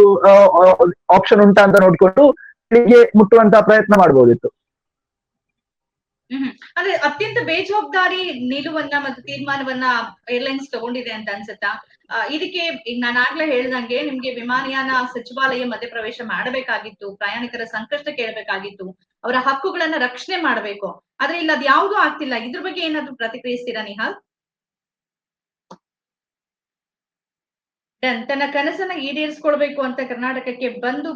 ಆಪ್ಷನ್ ಉಂಟಾ ಅಂತ ನೋಡ್ಕೊಂಡು ಇಲ್ಲಿಗೆ ಮುಟ್ಟುವಂತ ಪ್ರಯತ್ನ ಮಾಡಬಹುದಿತ್ತು. ಅಂದ್ರೆ ಅತ್ಯಂತ ಬೇಜವಾಬ್ದಾರಿ ನಿಲುವನ್ನ ಮತ್ತು ತೀರ್ಮಾನವನ್ನ ಏರ್ಲೈನ್ಸ್ ತಗೊಂಡಿದೆ ಅಂತ ಅನ್ಸುತ್ತಾ? ಇದಕ್ಕೆ ಈಗ ನಾನು ಆಗ್ಲೇ ಹೇಳ್ದಂಗೆ ನಿಮ್ಗೆ ವಿಮಾನಯಾನ ಸಚಿವಾಲಯ ಮಧ್ಯಪ್ರವೇಶ ಮಾಡಬೇಕಾಗಿತ್ತು, ಪ್ರಯಾಣಿಕರ ಸಂಕಷ್ಟ ಕೇಳಬೇಕಾಗಿತ್ತು, ಅವರ ಹಕ್ಕುಗಳನ್ನ ರಕ್ಷಣೆ ಮಾಡಬೇಕು. ಆದ್ರೆ ಇಲ್ಲ ಅದ್ ಯಾವ್ದೂ ಆಗ್ತಿಲ್ಲ. ಇದ್ರ ಬಗ್ಗೆ ಏನಾದ್ರು ಪ್ರತಿಕ್ರಿಯಿಸ್ತೀರಾ ನಿಹಾಲ್? ತನ್ನ ಕನಸನ್ನ ಈಡೇರಿಸಿಕೊಳ್ಬೇಕು ಅಂತ ಕರ್ನಾಟಕಕ್ಕೆ ಬಂದು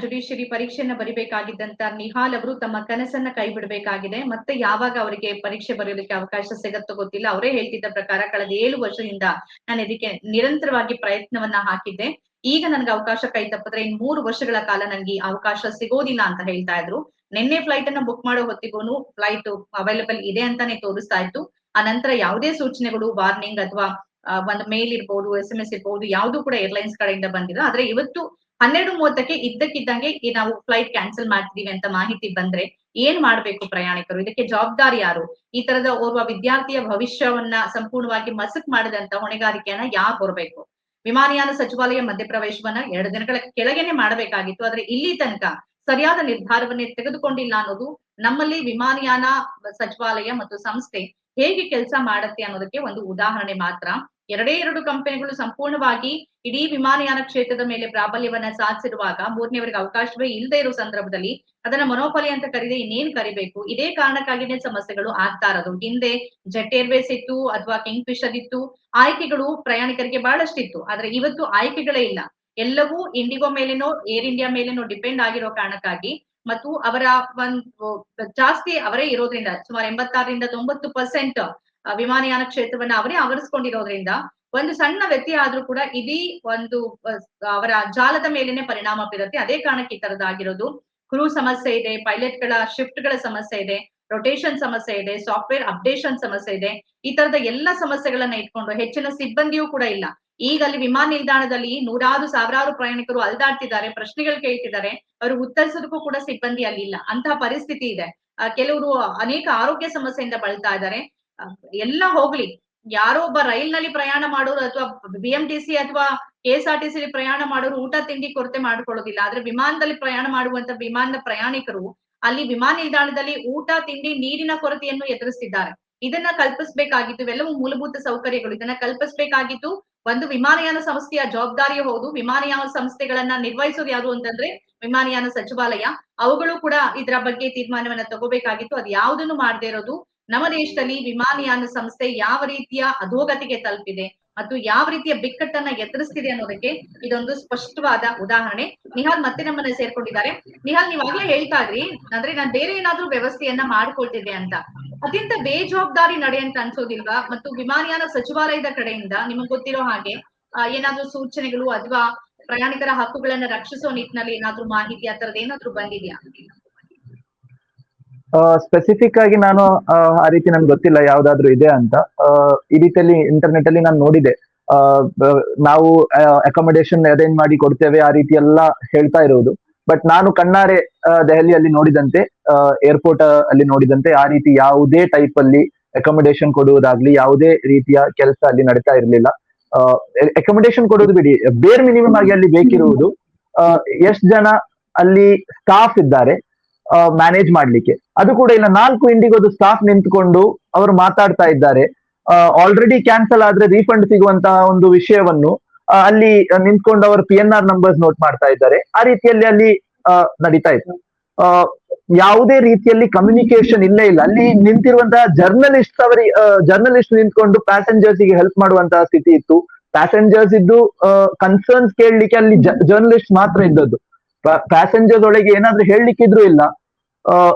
ಜುಡಿಷಿಯರಿ ಪರೀಕ್ಷೆಯನ್ನ ಬರಿಬೇಕಾಗಿದ್ದಂತ ನಿಹಾಲ್ ಅವರು ತಮ್ಮ ಕನಸನ್ನ ಕೈ ಬಿಡಬೇಕಾಗಿದೆ. ಮತ್ತೆ ಯಾವಾಗ ಅವರಿಗೆ ಪರೀಕ್ಷೆ ಬರೆಯೋದಕ್ಕೆ ಅವಕಾಶ ಸಿಗತ್ತೋ ಗೊತ್ತಿಲ್ಲ. ಅವರೇ ಹೇಳ್ತಿದ್ದ ಪ್ರಕಾರ ಕಳೆದ 7 ವರ್ಷದಿಂದ ನಾನು ಇದಕ್ಕೆ ನಿರಂತರವಾಗಿ ಪ್ರಯತ್ನವನ್ನ ಹಾಕಿದ್ದೆ. ಈಗ ನನ್ಗೆ ಅವಕಾಶ ಕೈ ತಪ್ಪಿದ್ರೆ ಇನ್ 3 ವರ್ಷಗಳ ಕಾಲ ನನ್ಗೆ ಅವಕಾಶ ಸಿಗೋದಿಲ್ಲ ಅಂತ ಹೇಳ್ತಾ ಇದ್ರು. ನಿನ್ನೆ ಫ್ಲೈಟ್ ಅನ್ನ ಬುಕ್ ಮಾಡೋ ಹೊತ್ತಿಗೂ ಫ್ಲೈಟ್ ಅವೈಲಬಲ್ ಇದೆ ಅಂತಾನೆ ತೋರಿಸ್ತಾ ಇತ್ತು. ಆ ನಂತರ ಯಾವುದೇ ಸೂಚನೆಗಳು, ವಾರ್ನಿಂಗ್ ಅಥವಾ ಒಂದು ಮೇಲ್ ಇರ್ಬೋದು, SMS ಇರ್ಬೋದು, ಯಾವ್ದು ಕೂಡ ಏರ್ಲೈನ್ಸ್ ಕಡೆಯಿಂದ ಬಂದಿಲ್ಲ. ಆದ್ರೆ ಇವತ್ತು 12:30ಕ್ಕೆ ಇದ್ದಕ್ಕಿದ್ದಂಗೆ ನಾವು ಫ್ಲೈಟ್ ಕ್ಯಾನ್ಸಲ್ ಮಾಡ್ತೀವಿ ಅಂತ ಮಾಹಿತಿ ಬಂದ್ರೆ ಏನ್ ಮಾಡ್ಬೇಕು ಪ್ರಯಾಣಿಕರು? ಇದಕ್ಕೆ ಜವಾಬ್ದಾರಿ ಯಾರು? ಈ ತರದ ಓರ್ವ ವಿದ್ಯಾರ್ಥಿಯ ಭವಿಷ್ಯವನ್ನ ಸಂಪೂರ್ಣವಾಗಿ ಮಸಕ್ ಮಾಡಿದಂತ ಹೊಣೆಗಾರಿಕೆಯನ್ನ ಯಾರು ಹೊರಬೇಕು? ವಿಮಾನಯಾನ ಸಚಿವಾಲಯ ಮಧ್ಯಪ್ರವೇಶವನ್ನ 2 ದಿನಗಳ ಕೆಳಗೇನೆ ಮಾಡಬೇಕಾಗಿತ್ತು. ಆದ್ರೆ ಇಲ್ಲಿ ತನಕ ಸರಿಯಾದ ನಿರ್ಧಾರವನ್ನೇ ತೆಗೆದುಕೊಂಡಿಲ್ಲ ಅನ್ನೋದು ನಮ್ಮಲ್ಲಿ ವಿಮಾನಯಾನ ಸಚಿವಾಲಯ ಮತ್ತು ಸಂಸ್ಥೆ ಹೇಗೆ ಕೆಲಸ ಮಾಡತ್ತೆ ಅನ್ನೋದಕ್ಕೆ ಒಂದು ಉದಾಹರಣೆ ಮಾತ್ರ. 2 ಕಂಪನಿಗಳು ಸಂಪೂರ್ಣವಾಗಿ ಇಡೀ ವಿಮಾನಯಾನ ಕ್ಷೇತ್ರದ ಮೇಲೆ ಪ್ರಾಬಲ್ಯವನ್ನ ಸಾಧಿಸಿರುವಾಗ 3ನೇವರಿಗೆ ಅವಕಾಶವೇ ಇಲ್ಲದೆ ಇರೋ ಸಂದರ್ಭದಲ್ಲಿ ಅದನ್ನ ಮೊನೋಪಲಿ ಅಂತ ಕರೀದೆ ಇನ್ನೇನ್ ಕರಿಬೇಕು? ಇದೇ ಕಾರಣಕ್ಕಾಗಿನೇ ಸಮಸ್ಯೆಗಳು ಆಗ್ತಾ ಇರೋದು. ಹಿಂದೆ ಜೆಟ್ ಏರ್ವೇಸ್ ಇತ್ತು ಅಥವಾ ಕಿಂಗ್ ಫಿಶರ್ ಇತ್ತು, ಆಯ್ಕೆಗಳು ಪ್ರಯಾಣಿಕರಿಗೆ ಬಹಳಷ್ಟಿತ್ತು. ಆದ್ರೆ ಇವತ್ತು ಆಯ್ಕೆಗಳೇ ಇಲ್ಲ. ಎಲ್ಲವೂ ಇಂಡಿಗೋ ಮೇಲೇನೋ ಏರ್ ಇಂಡಿಯಾ ಮೇಲೇನೋ ಡಿಪೆಂಡ್ ಆಗಿರೋ ಕಾರಣಕ್ಕಾಗಿ ಮತ್ತು ಅವರ ಒಂದು ಜಾಸ್ತಿ ಅವರೇ ಇರೋದ್ರಿಂದ ಸುಮಾರು 86-90% ವಿಮಾನಯಾನ ಕ್ಷೇತ್ರವನ್ನ ಅವರೇ ಆವರಿಸ್ಕೊಂಡಿರೋದ್ರಿಂದ ಒಂದು ಸಣ್ಣ ವ್ಯತ್ಯಯ ಆದ್ರೂ ಕೂಡ ಇಡೀ ಒಂದು ಅವರ ಜಾಲದ ಮೇಲೇನೆ ಪರಿಣಾಮ ಬೀರುತ್ತೆ. ಅದೇ ಕಾರಣಕ್ಕೆ ಈ ತರದಾಗಿರೋದು. ಕ್ರೂ ಸಮಸ್ಯೆ ಇದೆ, ಪೈಲಟ್ ಗಳ ಶಿಫ್ಟ್ ಗಳ ಸಮಸ್ಯೆ ಇದೆ, ರೊಟೇಷನ್ ಸಮಸ್ಯೆ ಇದೆ, ಸಾಫ್ಟ್ವೇರ್ ಅಪ್ಡೇಷನ್ ಸಮಸ್ಯೆ ಇದೆ. ಈ ತರದ ಎಲ್ಲ ಸಮಸ್ಯೆಗಳನ್ನ ಇಟ್ಕೊಂಡು ಹೆಚ್ಚಿನ ಸಿಬ್ಬಂದಿಯೂ ಕೂಡ ಇಲ್ಲ. ಈಗ ಅಲ್ಲಿ ವಿಮಾನ ನಿಲ್ದಾಣದಲ್ಲಿ ನೂರಾರು ಸಾವಿರಾರು ಪ್ರಯಾಣಿಕರು ಅಲ್ದಾಡ್ತಿದ್ದಾರೆ, ಪ್ರಶ್ನೆಗಳು ಕೇಳ್ತಿದ್ದಾರೆ. ಅವರು ಉತ್ತರಿಸೋದಕ್ಕೂ ಕೂಡ ಸಿಬ್ಬಂದಿ ಅಲ್ಲಿ ಇಲ್ಲ. ಅಂತಹ ಪರಿಸ್ಥಿತಿ ಇದೆ. ಕೆಲವರು ಅನೇಕ ಆರೋಗ್ಯ ಸಮಸ್ಯೆಯಿಂದ ಬಳಲ್ತಾ ಇದ್ದಾರೆ. ಎಲ್ಲ ಹೋಗ್ಲಿ, ಯಾರೋ ಒಬ್ಬ ರೈಲ್ನಲ್ಲಿ ಪ್ರಯಾಣ ಮಾಡೋರು ಅಥವಾ BMTC ಅಥವಾ KSRTC ಪ್ರಯಾಣ ಮಾಡೋರು ಊಟ ತಿಂಡಿ ಕೊರತೆ ಮಾಡ್ಕೊಳ್ಳೋದಿಲ್ಲ. ಆದ್ರೆ ವಿಮಾನದಲ್ಲಿ ಪ್ರಯಾಣ ಮಾಡುವಂತ ವಿಮಾನದ ಪ್ರಯಾಣಿಕರು ಅಲ್ಲಿ ವಿಮಾನ ನಿಲ್ದಾಣದಲ್ಲಿ ಊಟ ತಿಂಡಿ ನೀರಿನ ಕೊರತೆಯನ್ನು ಎದುರಿಸ್ತಿದ್ದಾರೆ. ಇದನ್ನ ಕಲ್ಪಿಸಬೇಕಾಗಿತ್ತು. ಇವೆಲ್ಲವೂ ಮೂಲಭೂತ ಸೌಕರ್ಯಗಳು. ಇದನ್ನ ಕಲ್ಪಿಸಬೇಕಾಗಿತ್ತು. ಒಂದು ವಿಮಾನಯಾನ ಸಂಸ್ಥೆಯ ಜವಾಬ್ದಾರಿ ಹೌದು. ವಿಮಾನಯಾನ ಸಂಸ್ಥೆಗಳನ್ನ ನಿರ್ವಹಿಸೋದು ಯಾರು ಅಂತಂದ್ರೆ ವಿಮಾನಯಾನ ಸಚಿವಾಲಯ. ಅವುಗಳು ಕೂಡ ಇದರ ಬಗ್ಗೆ ತೀರ್ಮಾನವನ್ನ ತಗೋಬೇಕಾಗಿತ್ತು. ಅದು ಯಾವುದನ್ನು ಮಾಡದೇ ಇರೋದು ನಮ್ಮ ದೇಶದಲ್ಲಿ ವಿಮಾನಯಾನ ಸಂಸ್ಥೆ ಯಾವ ರೀತಿಯ ಅಧೋಗತಿಗೆ ತಲುಪಿದೆ ಮತ್ತು ಯಾವ ರೀತಿಯ ಬಿಕ್ಕಟ್ಟನ್ನ ಎದುರಿಸ್ತಿದೆ ಅನ್ನೋದಕ್ಕೆ ಇದೊಂದು ಸ್ಪಷ್ಟವಾದ ಉದಾಹರಣೆ. ನಿಹಾಲ್ ಮತ್ತೆ ನಮ್ಮನ್ನ ಸೇರ್ಕೊಂಡಿದ್ದಾರೆ. ನಿಹಾಲ್, ನೀವಾಗ್ಲೇ ಹೇಳ್ತಾ ಇದ್ರಿ ಅಂದ್ರೆ ನಾನು ಬೇರೆ ಏನಾದ್ರೂ ವ್ಯವಸ್ಥೆಯನ್ನ ಮಾಡ್ಕೊಳ್ತಿದ್ದೆ ಅಂತ. ಅತ್ಯಂತ ಬೇಜವಾಬ್ದಾರಿ ನಡೆ ಅಂತ ಅನ್ಸೋದಿಲ್ವಾ? ಮತ್ತು ವಿಮಾನಯಾನ ಸಚಿವಾಲಯದ ಕಡೆಯಿಂದ ನಿಮಗ್ ಗೊತ್ತಿರೋ ಹಾಗೆ ಏನಾದ್ರೂ ಸೂಚನೆಗಳು ಅಥವಾ ಪ್ರಯಾಣಿಕರ ಹಕ್ಕುಗಳನ್ನ ರಕ್ಷಿಸೋ ನಿಟ್ಟಿನಲ್ಲಿ ಏನಾದ್ರೂ ಮಾಹಿತಿ ಆ ತರದ್ ಏನಾದ್ರೂ ಬಂದಿದ್ಯಾ? ಸ್ಪೆಸಿಫಿಕ್ ಆಗಿ ನಾನು ಆ ರೀತಿ ನನ್ಗೆ ಗೊತ್ತಿಲ್ಲ ಯಾವ್ದಾದ್ರು ಇದೆ ಅಂತ. ಈ ರೀತಿಯಲ್ಲಿ ಇಂಟರ್ನೆಟ್ ಅಲ್ಲಿ ನಾನು ನೋಡಿದೆ. ನಾವು ಅಕಾಮಿಡೇಷನ್ ಅರೇಂಜ್ ಮಾಡಿ ಕೊಡ್ತೇವೆ ಆ ರೀತಿ ಎಲ್ಲ ಹೇಳ್ತಾ ಇರೋದು. ಬಟ್ ನಾನು ಕಣ್ಣಾರೆ ದೆಹಲಿಯಲ್ಲಿ ನೋಡಿದಂತೆ, ಏರ್ಪೋರ್ಟ್ ಅಲ್ಲಿ ನೋಡಿದಂತೆ ಆ ರೀತಿ ಯಾವುದೇ ಟೈಪ್ ಅಲ್ಲಿ ಅಕಾಮಿಡೇಷನ್ ಕೊಡುವುದಾಗ್ಲಿ ಯಾವುದೇ ರೀತಿಯ ಕೆಲಸ ಅಲ್ಲಿ ನಡೀತಾ ಇರ್ಲಿಲ್ಲ. ಅಕಾಮಿಡೇಷನ್ ಕೊಡೋದು ಬಿಡಿ, ಬೇರ್ ಮಿನಿಮಮ್ ಆಗಿ ಅಲ್ಲಿ ಬೇಕಿರುವುದು ಎಷ್ಟು ಜನ ಅಲ್ಲಿ ಸ್ಟಾಫ್ ಇದ್ದಾರೆ, ಮ್ಯಾನೇಜ್ ಮಾಡ್ಲಿಕ್ಕೆ. ಅದು ಕೂಡ ಇಲ್ಲ, 4 ಇಂಡಿಗೋದು ಸ್ಟಾಫ್ ನಿಂತ್ಕೊಂಡು ಅವರು ಮಾತಾಡ್ತಾ ಇದ್ದಾರೆ. ಆಲ್ರೆಡಿ ಕ್ಯಾನ್ಸಲ್ ಆದ್ರೆ ರೀಫಂಡ್ ಸಿಗುವಂತಹ ಒಂದು ವಿಷಯವನ್ನು ಅಲ್ಲಿ ನಿಂತ್ಕೊಂಡು ಅವರು PNR ನಂಬರ್ಸ್ ನೋಟ್ ಮಾಡ್ತಾ ಇದ್ದಾರೆ. ಆ ರೀತಿಯಲ್ಲಿ ಅಲ್ಲಿ ನಡೀತಾ ಇತ್ತು. ಯಾವುದೇ ರೀತಿಯಲ್ಲಿ ಕಮ್ಯುನಿಕೇಶನ್ ಇಲ್ಲೇ ಇಲ್ಲ. ಅಲ್ಲಿ ನಿಂತಿರುವಂತಹ ಜರ್ನಲಿಸ್ಟ್ ನಿಂತ್ಕೊಂಡು ಪ್ಯಾಸೆಂಜರ್ಸ್ ಗೆ ಹೆಲ್ಪ್ ಮಾಡುವಂತಹ ಸ್ಥಿತಿ ಇತ್ತು. ಪ್ಯಾಸೆಂಜರ್ಸ್ ಇದ್ದು ಕನ್ಸರ್ನ್ಸ್ ಕೇಳಲಿಕ್ಕೆ ಅಲ್ಲಿ ಜರ್ನಲಿಸ್ಟ್ ಮಾತ್ರ ಇದ್ದದ್ದು. ಪ್ಯಾಸೆಂಜರ್ಸ್ ಒಳಗೆ ಏನಾದ್ರೂ ಹೇಳಲಿಕ್ಕಿದ್ರು ಇಲ್ಲ.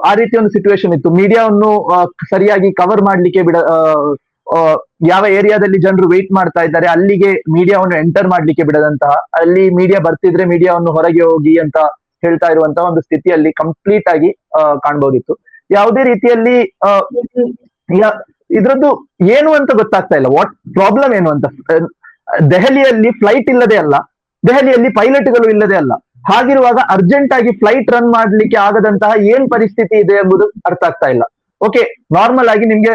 ಆ ರೀತಿ ಒಂದು ಸಿಚುವೇಶನ್ ಇತ್ತು. ಮೀಡಿಯಾವನ್ನು ಸರಿಯಾಗಿ ಕವರ್ ಮಾಡ್ಲಿಕ್ಕೆ ಯಾವ ಏರಿಯಾದಲ್ಲಿ ಜನರು ವೇಟ್ ಮಾಡ್ತಾ ಇದ್ದಾರೆ ಅಲ್ಲಿಗೆ ಮೀಡಿಯಾವನ್ನು ಎಂಟರ್ ಮಾಡ್ಲಿಕ್ಕೆ ಬಿಡದಂತಹ, ಅಲ್ಲಿ ಮೀಡಿಯಾ ಬರ್ತಿದ್ರೆ ಮೀಡಿಯಾವನ್ನು ಹೊರಗೆ ಹೋಗಿ ಅಂತ ಹೇಳ್ತಾ ಇರುವಂತಹ ಒಂದು ಸ್ಥಿತಿಯಲ್ಲಿ ಕಂಪ್ಲೀಟ್ ಆಗಿ ಕಾಣ್ಬೋದಿತ್ತು. ಯಾವುದೇ ರೀತಿಯಲ್ಲಿ ಇದ್ರದ್ದು ಏನು ಅಂತ ಗೊತ್ತಾಗ್ತಾ ಇಲ್ಲ. ವಾಟ್ ಪ್ರಾಬ್ಲಮ್ ಏನು ಅಂತ. ದೆಹಲಿಯಲ್ಲಿ ಫ್ಲೈಟ್ ಇಲ್ಲದೆ ಅಲ್ಲ, ದೆಹಲಿಯಲ್ಲಿ ಪೈಲಟ್ಗಳು ಇಲ್ಲದೆ ಅಲ್ಲ. ಹಾಗಿರುವಾಗ ಅರ್ಜೆಂಟ್ ಆಗಿ ಫ್ಲೈಟ್ ರನ್ ಮಾಡ್ಲಿಕ್ಕೆ ಆಗದಂತಹ ಏನ್ ಪರಿಸ್ಥಿತಿ ಇದೆ ಎಂಬುದು ಅರ್ಥ ಆಗ್ತಾ ಇಲ್ಲ. ಓಕೆ, ನಾರ್ಮಲ್ ಆಗಿ ನಿಮ್ಗೆ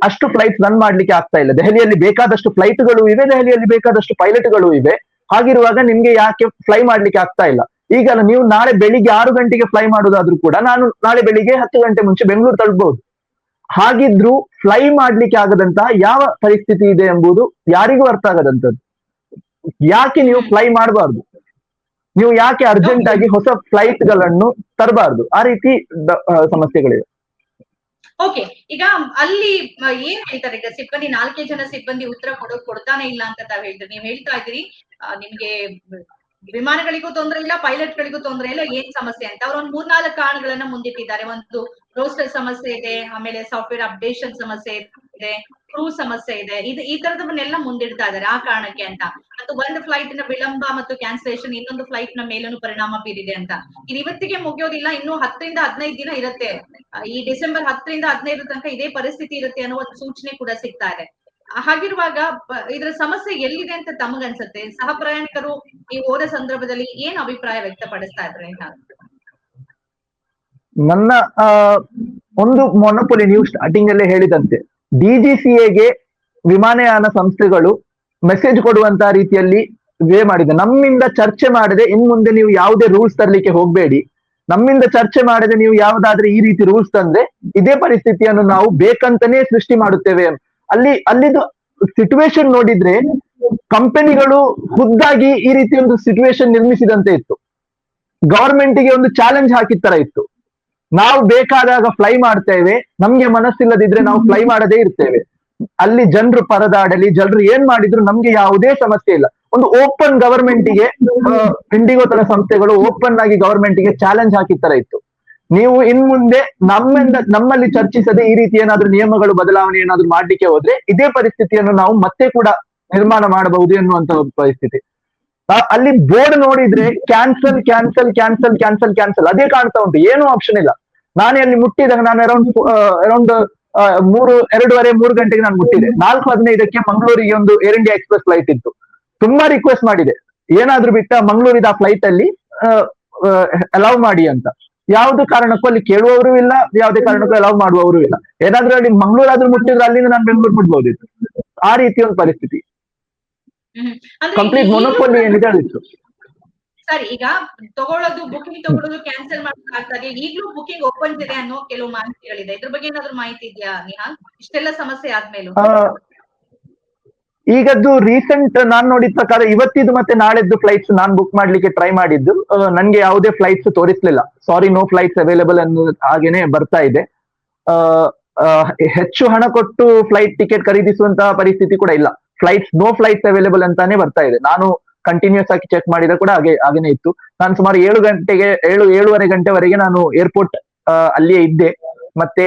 ಅಷ್ಟು ಫ್ಲೈಟ್ ರನ್ ಮಾಡ್ಲಿಕ್ಕೆ ಆಗ್ತಾ ಇಲ್ಲ. ದೆಹಲಿಯಲ್ಲಿ ಬೇಕಾದಷ್ಟು ಫ್ಲೈಟ್ಗಳು ಇವೆ, ದೆಹಲಿಯಲ್ಲಿ ಬೇಕಾದಷ್ಟು ಪೈಲಟ್ಗಳು ಇವೆ. ಹಾಗಿರುವಾಗ ನಿಮ್ಗೆ ಯಾಕೆ ಫ್ಲೈ ಮಾಡ್ಲಿಕ್ಕೆ ಆಗ್ತಾ ಇಲ್ಲ? ಈಗ ನೀವು ನಾಳೆ ಬೆಳಿಗ್ಗೆ 6 ಗಂಟೆಗೆ ಫ್ಲೈ ಮಾಡೋದಾದ್ರೂ ಕೂಡ ನಾನು ನಾಳೆ ಬೆಳಿಗ್ಗೆ 10 ಗಂಟೆ ಮುಂಚೆ ಬೆಂಗಳೂರು ತಲುಪಬಹುದು. ಹಾಗಿದ್ರು ಫ್ಲೈ ಮಾಡ್ಲಿಕ್ಕೆ ಆಗದಂತಹ ಯಾವ ಪರಿಸ್ಥಿತಿ ಇದೆ ಎಂಬುದು ಯಾರಿಗೂ ಅರ್ಥ ಆಗದಂತದ್ದು. ಯಾಕೆ ನೀವು ಫ್ಲೈ ಮಾಡಬಾರ್ದು? ನೀವು ಯಾಕೆ ಅರ್ಜೆಂಟ್ ಆಗಿ ಹೊಸ ಫ್ಲೈಟ್ ಗಳನ್ನು ತರಬಾರ್ದು? ಆ ರೀತಿ ಸಮಸ್ಯೆಗಳಿವೆ. ಓಕೆ, ಈಗ ಅಲ್ಲಿ ಏನ್ ಹೇಳ್ತಾರೆ, ಈಗ ಸಿಬ್ಬಂದಿ 4 ಜನ ಸಿಬ್ಬಂದಿ ಉತ್ತರ ಕೊಡ್ತಾನೆ ಇಲ್ಲ ಅಂತ ತಾವ್ ಹೇಳ್ತೀರಿ. ನೀವ್ ಹೇಳ್ತಾ ಇದ್ದೀರಿ ನಿಮ್ಗೆ ವಿಮಾನಗಳಿಗೂ ತೊಂದರೆ ಇಲ್ಲ, ಪೈಲಟ್ ಗಳಿಗೂ ತೊಂದರೆ ಇಲ್ಲ, ಏನ್ ಸಮಸ್ಯೆ ಅಂತ. ಅವ್ರ ಒಂದ್ 3-4 ಕಾರಣಗಳನ್ನ ಮುಂದಿಟ್ಟಿದ್ದಾರೆ. ಒಂದು ರೋಸ್ಟರ್ ಸಮಸ್ಯೆ ಇದೆ, ಆಮೇಲೆ ಸಾಫ್ಟ್ವೇರ್ ಅಪ್ಡೇಷನ್ ಸಮಸ್ಯೆ ಇದೆ, ಕ್ರೂ ಸಮಸ್ಯೆ ಇದೆ. ಈ ತರದವನ್ನೆಲ್ಲ ಮುಂದಿಡ್ತಾ ಇದ್ದಾರೆ ಆ ಕಾರಣಕ್ಕೆ ಅಂತ. ಮತ್ತು ಒಂದು ಫ್ಲೈಟ್ ನ ವಿಳಂಬ ಮತ್ತು ಕ್ಯಾನ್ಸಲೇಷನ್ ಇನ್ನೊಂದು ಫ್ಲೈಟ್ ನ ಮೇಲೂ ಪರಿಣಾಮ ಬೀರಿದೆ ಅಂತ. ಇದು ಇವತ್ತಿಗೆ ಮುಗಿಯೋದಿಲ್ಲ, ಇನ್ನು 10ರಿಂದ 15 ದಿನ ಇರುತ್ತೆ. ಈ ಡಿಸೆಂಬರ್ 10ರಿಂದ 15 ತನಕ ಇದೇ ಪರಿಸ್ಥಿತಿ ಇರುತ್ತೆ ಅನ್ನೋ ಒಂದು ಸೂಚನೆ ಕೂಡ ಸಿಗ್ತಾ ಇದೆ. ಹಾಗಿರುವಾಗ ಇದರ ಸಮಸ್ಯೆ ಎಲ್ಲಿದೆ ಅಂತ ತಮಗನ್ಸುತ್ತೆ? ಸಹ ಪ್ರಯಾಣಿಕರು ಈ ಹೋದ ಸಂದರ್ಭದಲ್ಲಿ ಏನ್ ಅಭಿಪ್ರಾಯ ವ್ಯಕ್ತಪಡಿಸ್ತಾ ಇದ್ರೆ? ನನ್ನ ಒಂದು ಮೊನೊಪೊಲಿ, ನೀವು ಸ್ಟಾರ್ಟಿಂಗ್ ಅಲ್ಲೇ ಹೇಳಿದಂತೆ DGCAಗೆ ವಿಮಾನಯಾನ ಸಂಸ್ಥೆಗಳು ಮೆಸೇಜ್ ಕೊಡುವಂತಹ ರೀತಿಯಲ್ಲಿ ಮಾಡಿದೆ. ನಮ್ಮಿಂದ ಚರ್ಚೆ ಮಾಡದೆ ಇನ್ ಮುಂದೆ ನೀವು ಯಾವುದೇ ರೂಲ್ಸ್ ತರಲಿಕ್ಕೆ ಹೋಗ್ಬೇಡಿ. ನಮ್ಮಿಂದ ಚರ್ಚೆ ಮಾಡದೆ ನೀವು ಯಾವ್ದಾದ್ರೆ ಈ ರೀತಿ ರೂಲ್ಸ್ ತಂದ್ರೆ ಇದೇ ಪರಿಸ್ಥಿತಿಯನ್ನು ನಾವು ಬೇಕಂತಾನೆ ಸೃಷ್ಟಿ ಮಾಡುತ್ತೇವೆ. ಅಲ್ಲಿದು ಸಿಚುವೇಶನ್ ನೋಡಿದ್ರೆ ಕಂಪನಿಗಳು ಖುದ್ದಾಗಿ ಈ ರೀತಿ ಒಂದು ಸಿಚುವೇಶನ್ ನಿರ್ಮಿಸಿದಂತೆ ಇತ್ತು. ಗವರ್ಮೆಂಟ್ಗೆ ಒಂದು ಚಾಲೆಂಜ್ ಹಾಕಿದ ತರ ಇತ್ತು. ನಾವು ಬೇಕಾದಾಗ ಫ್ಲೈ ಮಾಡ್ತೇವೆ, ನಮ್ಗೆ ಮನಸ್ಸಿಲ್ಲದಿದ್ರೆ ನಾವು ಫ್ಲೈ ಮಾಡದೇ ಇರ್ತೇವೆ. ಅಲ್ಲಿ ಜನರು ಪರದಾಡಲಿ, ಜನರು ಏನ್ ಮಾಡಿದ್ರು ನಮ್ಗೆ ಯಾವುದೇ ಸಮಸ್ಯೆ ಇಲ್ಲ. ಒಂದು ಓಪನ್ ಗವರ್ಮೆಂಟ್ಗೆ ಇಂಡಿಗೋ ತರ ಸಂಸ್ಥೆಗಳು ಓಪನ್ ಆಗಿ ಗವರ್ಮೆಂಟ್ಗೆ ಚಾಲೆಂಜ್ ಹಾಕಿದ ತರ ಇತ್ತು. ನೀವು ಇನ್ ಮುಂದೆ ನಮ್ಮಲ್ಲಿ ಚರ್ಚಿಸದೆ ಈ ರೀತಿ ಏನಾದ್ರೂ ನಿಯಮಗಳು ಬದಲಾವಣೆ ಏನಾದ್ರೂ ಮಾಡ್ಲಿಕ್ಕೆ ಹೋದ್ರೆ ಇದೇ ಪರಿಸ್ಥಿತಿಯನ್ನು ನಾವು ಮತ್ತೆ ಕೂಡ ನಿರ್ಮಾಣ ಮಾಡಬಹುದು ಎನ್ನುವಂತ ಒಂದು ಪರಿಸ್ಥಿತಿ. ಅಲ್ಲಿ ಬೋರ್ಡ್ ನೋಡಿದ್ರೆ cancel cancel cancel cancel cancel ಅದೇ ಕಾಣ್ತಾ ಉಂಟು, ಏನೂ ಆಪ್ಷನ್ ಇಲ್ಲ. ನಾನೇ ಅಲ್ಲಿ ಮುಟ್ಟಿದಾಗ ನಾನು ಅರೌಂಡ್ 2:30-3 ಗಂಟೆಗೆ ನಾನು ಮುಟ್ಟಿದೆ. 4:15ಕ್ಕೆ ಮಂಗಳೂರಿಗೆ ಒಂದು ಏರ್ ಇಂಡಿಯಾ ಎಕ್ಸ್ಪ್ರೆಸ್ ಫ್ಲೈಟ್ ಇತ್ತು. ತುಂಬಾ ರಿಕ್ವೆಸ್ಟ್ ಮಾಡಿದೆ, ಏನಾದ್ರೂ ಬಿಟ್ಟ ಮಂಗಳೂರಿದ ಆ ಫ್ಲೈಟ್ ಅಲ್ಲಿ ಅಲೌ ಮಾಡಿ ಅಂತ. ಯಾವ್ದು ಕಾರಣಕ್ಕೂ ಅಲ್ಲಿ ಕೇಳುವವರು ಇಲ್ಲ, ಯಾವುದೇ ಕಾರಣಕ್ಕೂ ಅಲೌ ಮಾಡುವವರು ಇಲ್ಲ. ಏನಾದ್ರೂ ಅಲ್ಲಿ ಮಂಗಳೂರಾದ್ರೂ ಮುಟ್ಟಿದ್ರೆ ಅಲ್ಲಿಂದ ನಾನು ಬೆಂಗಳೂರು ಮುಟ್ಬಹುದಿತ್ತು. ಆ ರೀತಿ ಒಂದು ಪರಿಸ್ಥಿತಿ, ಕಂಪ್ಲೀಟ್ ಮೊನೊಪೊಲಿ ಏನಿದೆ ಅದಿತ್ತು. ಸರ್, ಈಗ ಬುಕಿಂಗ್ ತಗೊಳ್ಳೋದು ಕ್ಯಾನ್ಸಲ್ ಮಾಡ್ತಾರೆ, ಈಗಲೂ ಬುಕಿಂಗ್ ಓಪನ್ ಇದೆ ಅನ್ನೋ ಕೆಲವು ಮಾಹಿತಿಗಳಿದೆ. ಇದ್ರ ಬಗ್ಗೆ ಏನಾದ್ರು ಮಾಹಿತಿ ಇದೆಯಾ ನಿಹಾಲ್? ಇಷ್ಟೆಲ್ಲ ಸಮಸ್ಯೆ ಆದ್ಮೇಲೂ ಈಗದ್ದು ರೀಸೆಂಟ್ ನಾನ್ ನೋಡಿದ ಪ್ರಕಾರ ಇವತ್ತಿದ್ದು ಮತ್ತೆ ನಾಳೆದ್ದು ಫ್ಲೈಟ್ಸ್ ನಾನ್ ಬುಕ್ ಮಾಡ್ಲಿಕ್ಕೆ ಟ್ರೈ ಮಾಡಿದ್ದು, ನನ್ಗೆ ಯಾವುದೇ ಫ್ಲೈಟ್ಸ್ ತೋರಿಸ್ಲಿಲ್ಲ. ಸಾರಿ, ನೋ ಫ್ಲೈಟ್ಸ್ ಅವೈಲೇಬಲ್ ಅನ್ನೋ ಹಾಗೇನೆ ಬರ್ತಾ ಇದೆ. ಹೆಚ್ಚು ಹಣ ಕೊಟ್ಟು ಫ್ಲೈಟ್ ಟಿಕೆಟ್ ಖರೀದಿಸುವಂತಹ ಪರಿಸ್ಥಿತಿ ಕೂಡ ಇಲ್ಲ. ನೋ ಫ್ಲೈಟ್ಸ್ ಅವೈಲೇಬಲ್ ಅಂತಾನೆ ಬರ್ತಾ ಇದೆ. ನಾನು ಕಂಟಿನ್ಯೂಸ್ ಆಗಿ ಚೆಕ್ ಮಾಡಿದ್ರೆ ಕೂಡ ಹಾಗೇನೆ ಇತ್ತು. ನಾನು ಸುಮಾರು 7:30 ಗಂಟೆವರೆಗೆ ನಾನು ಏರ್ಪೋರ್ಟ್ ಅಲ್ಲಿಯೇ ಇದ್ದೆ. ಮತ್ತೆ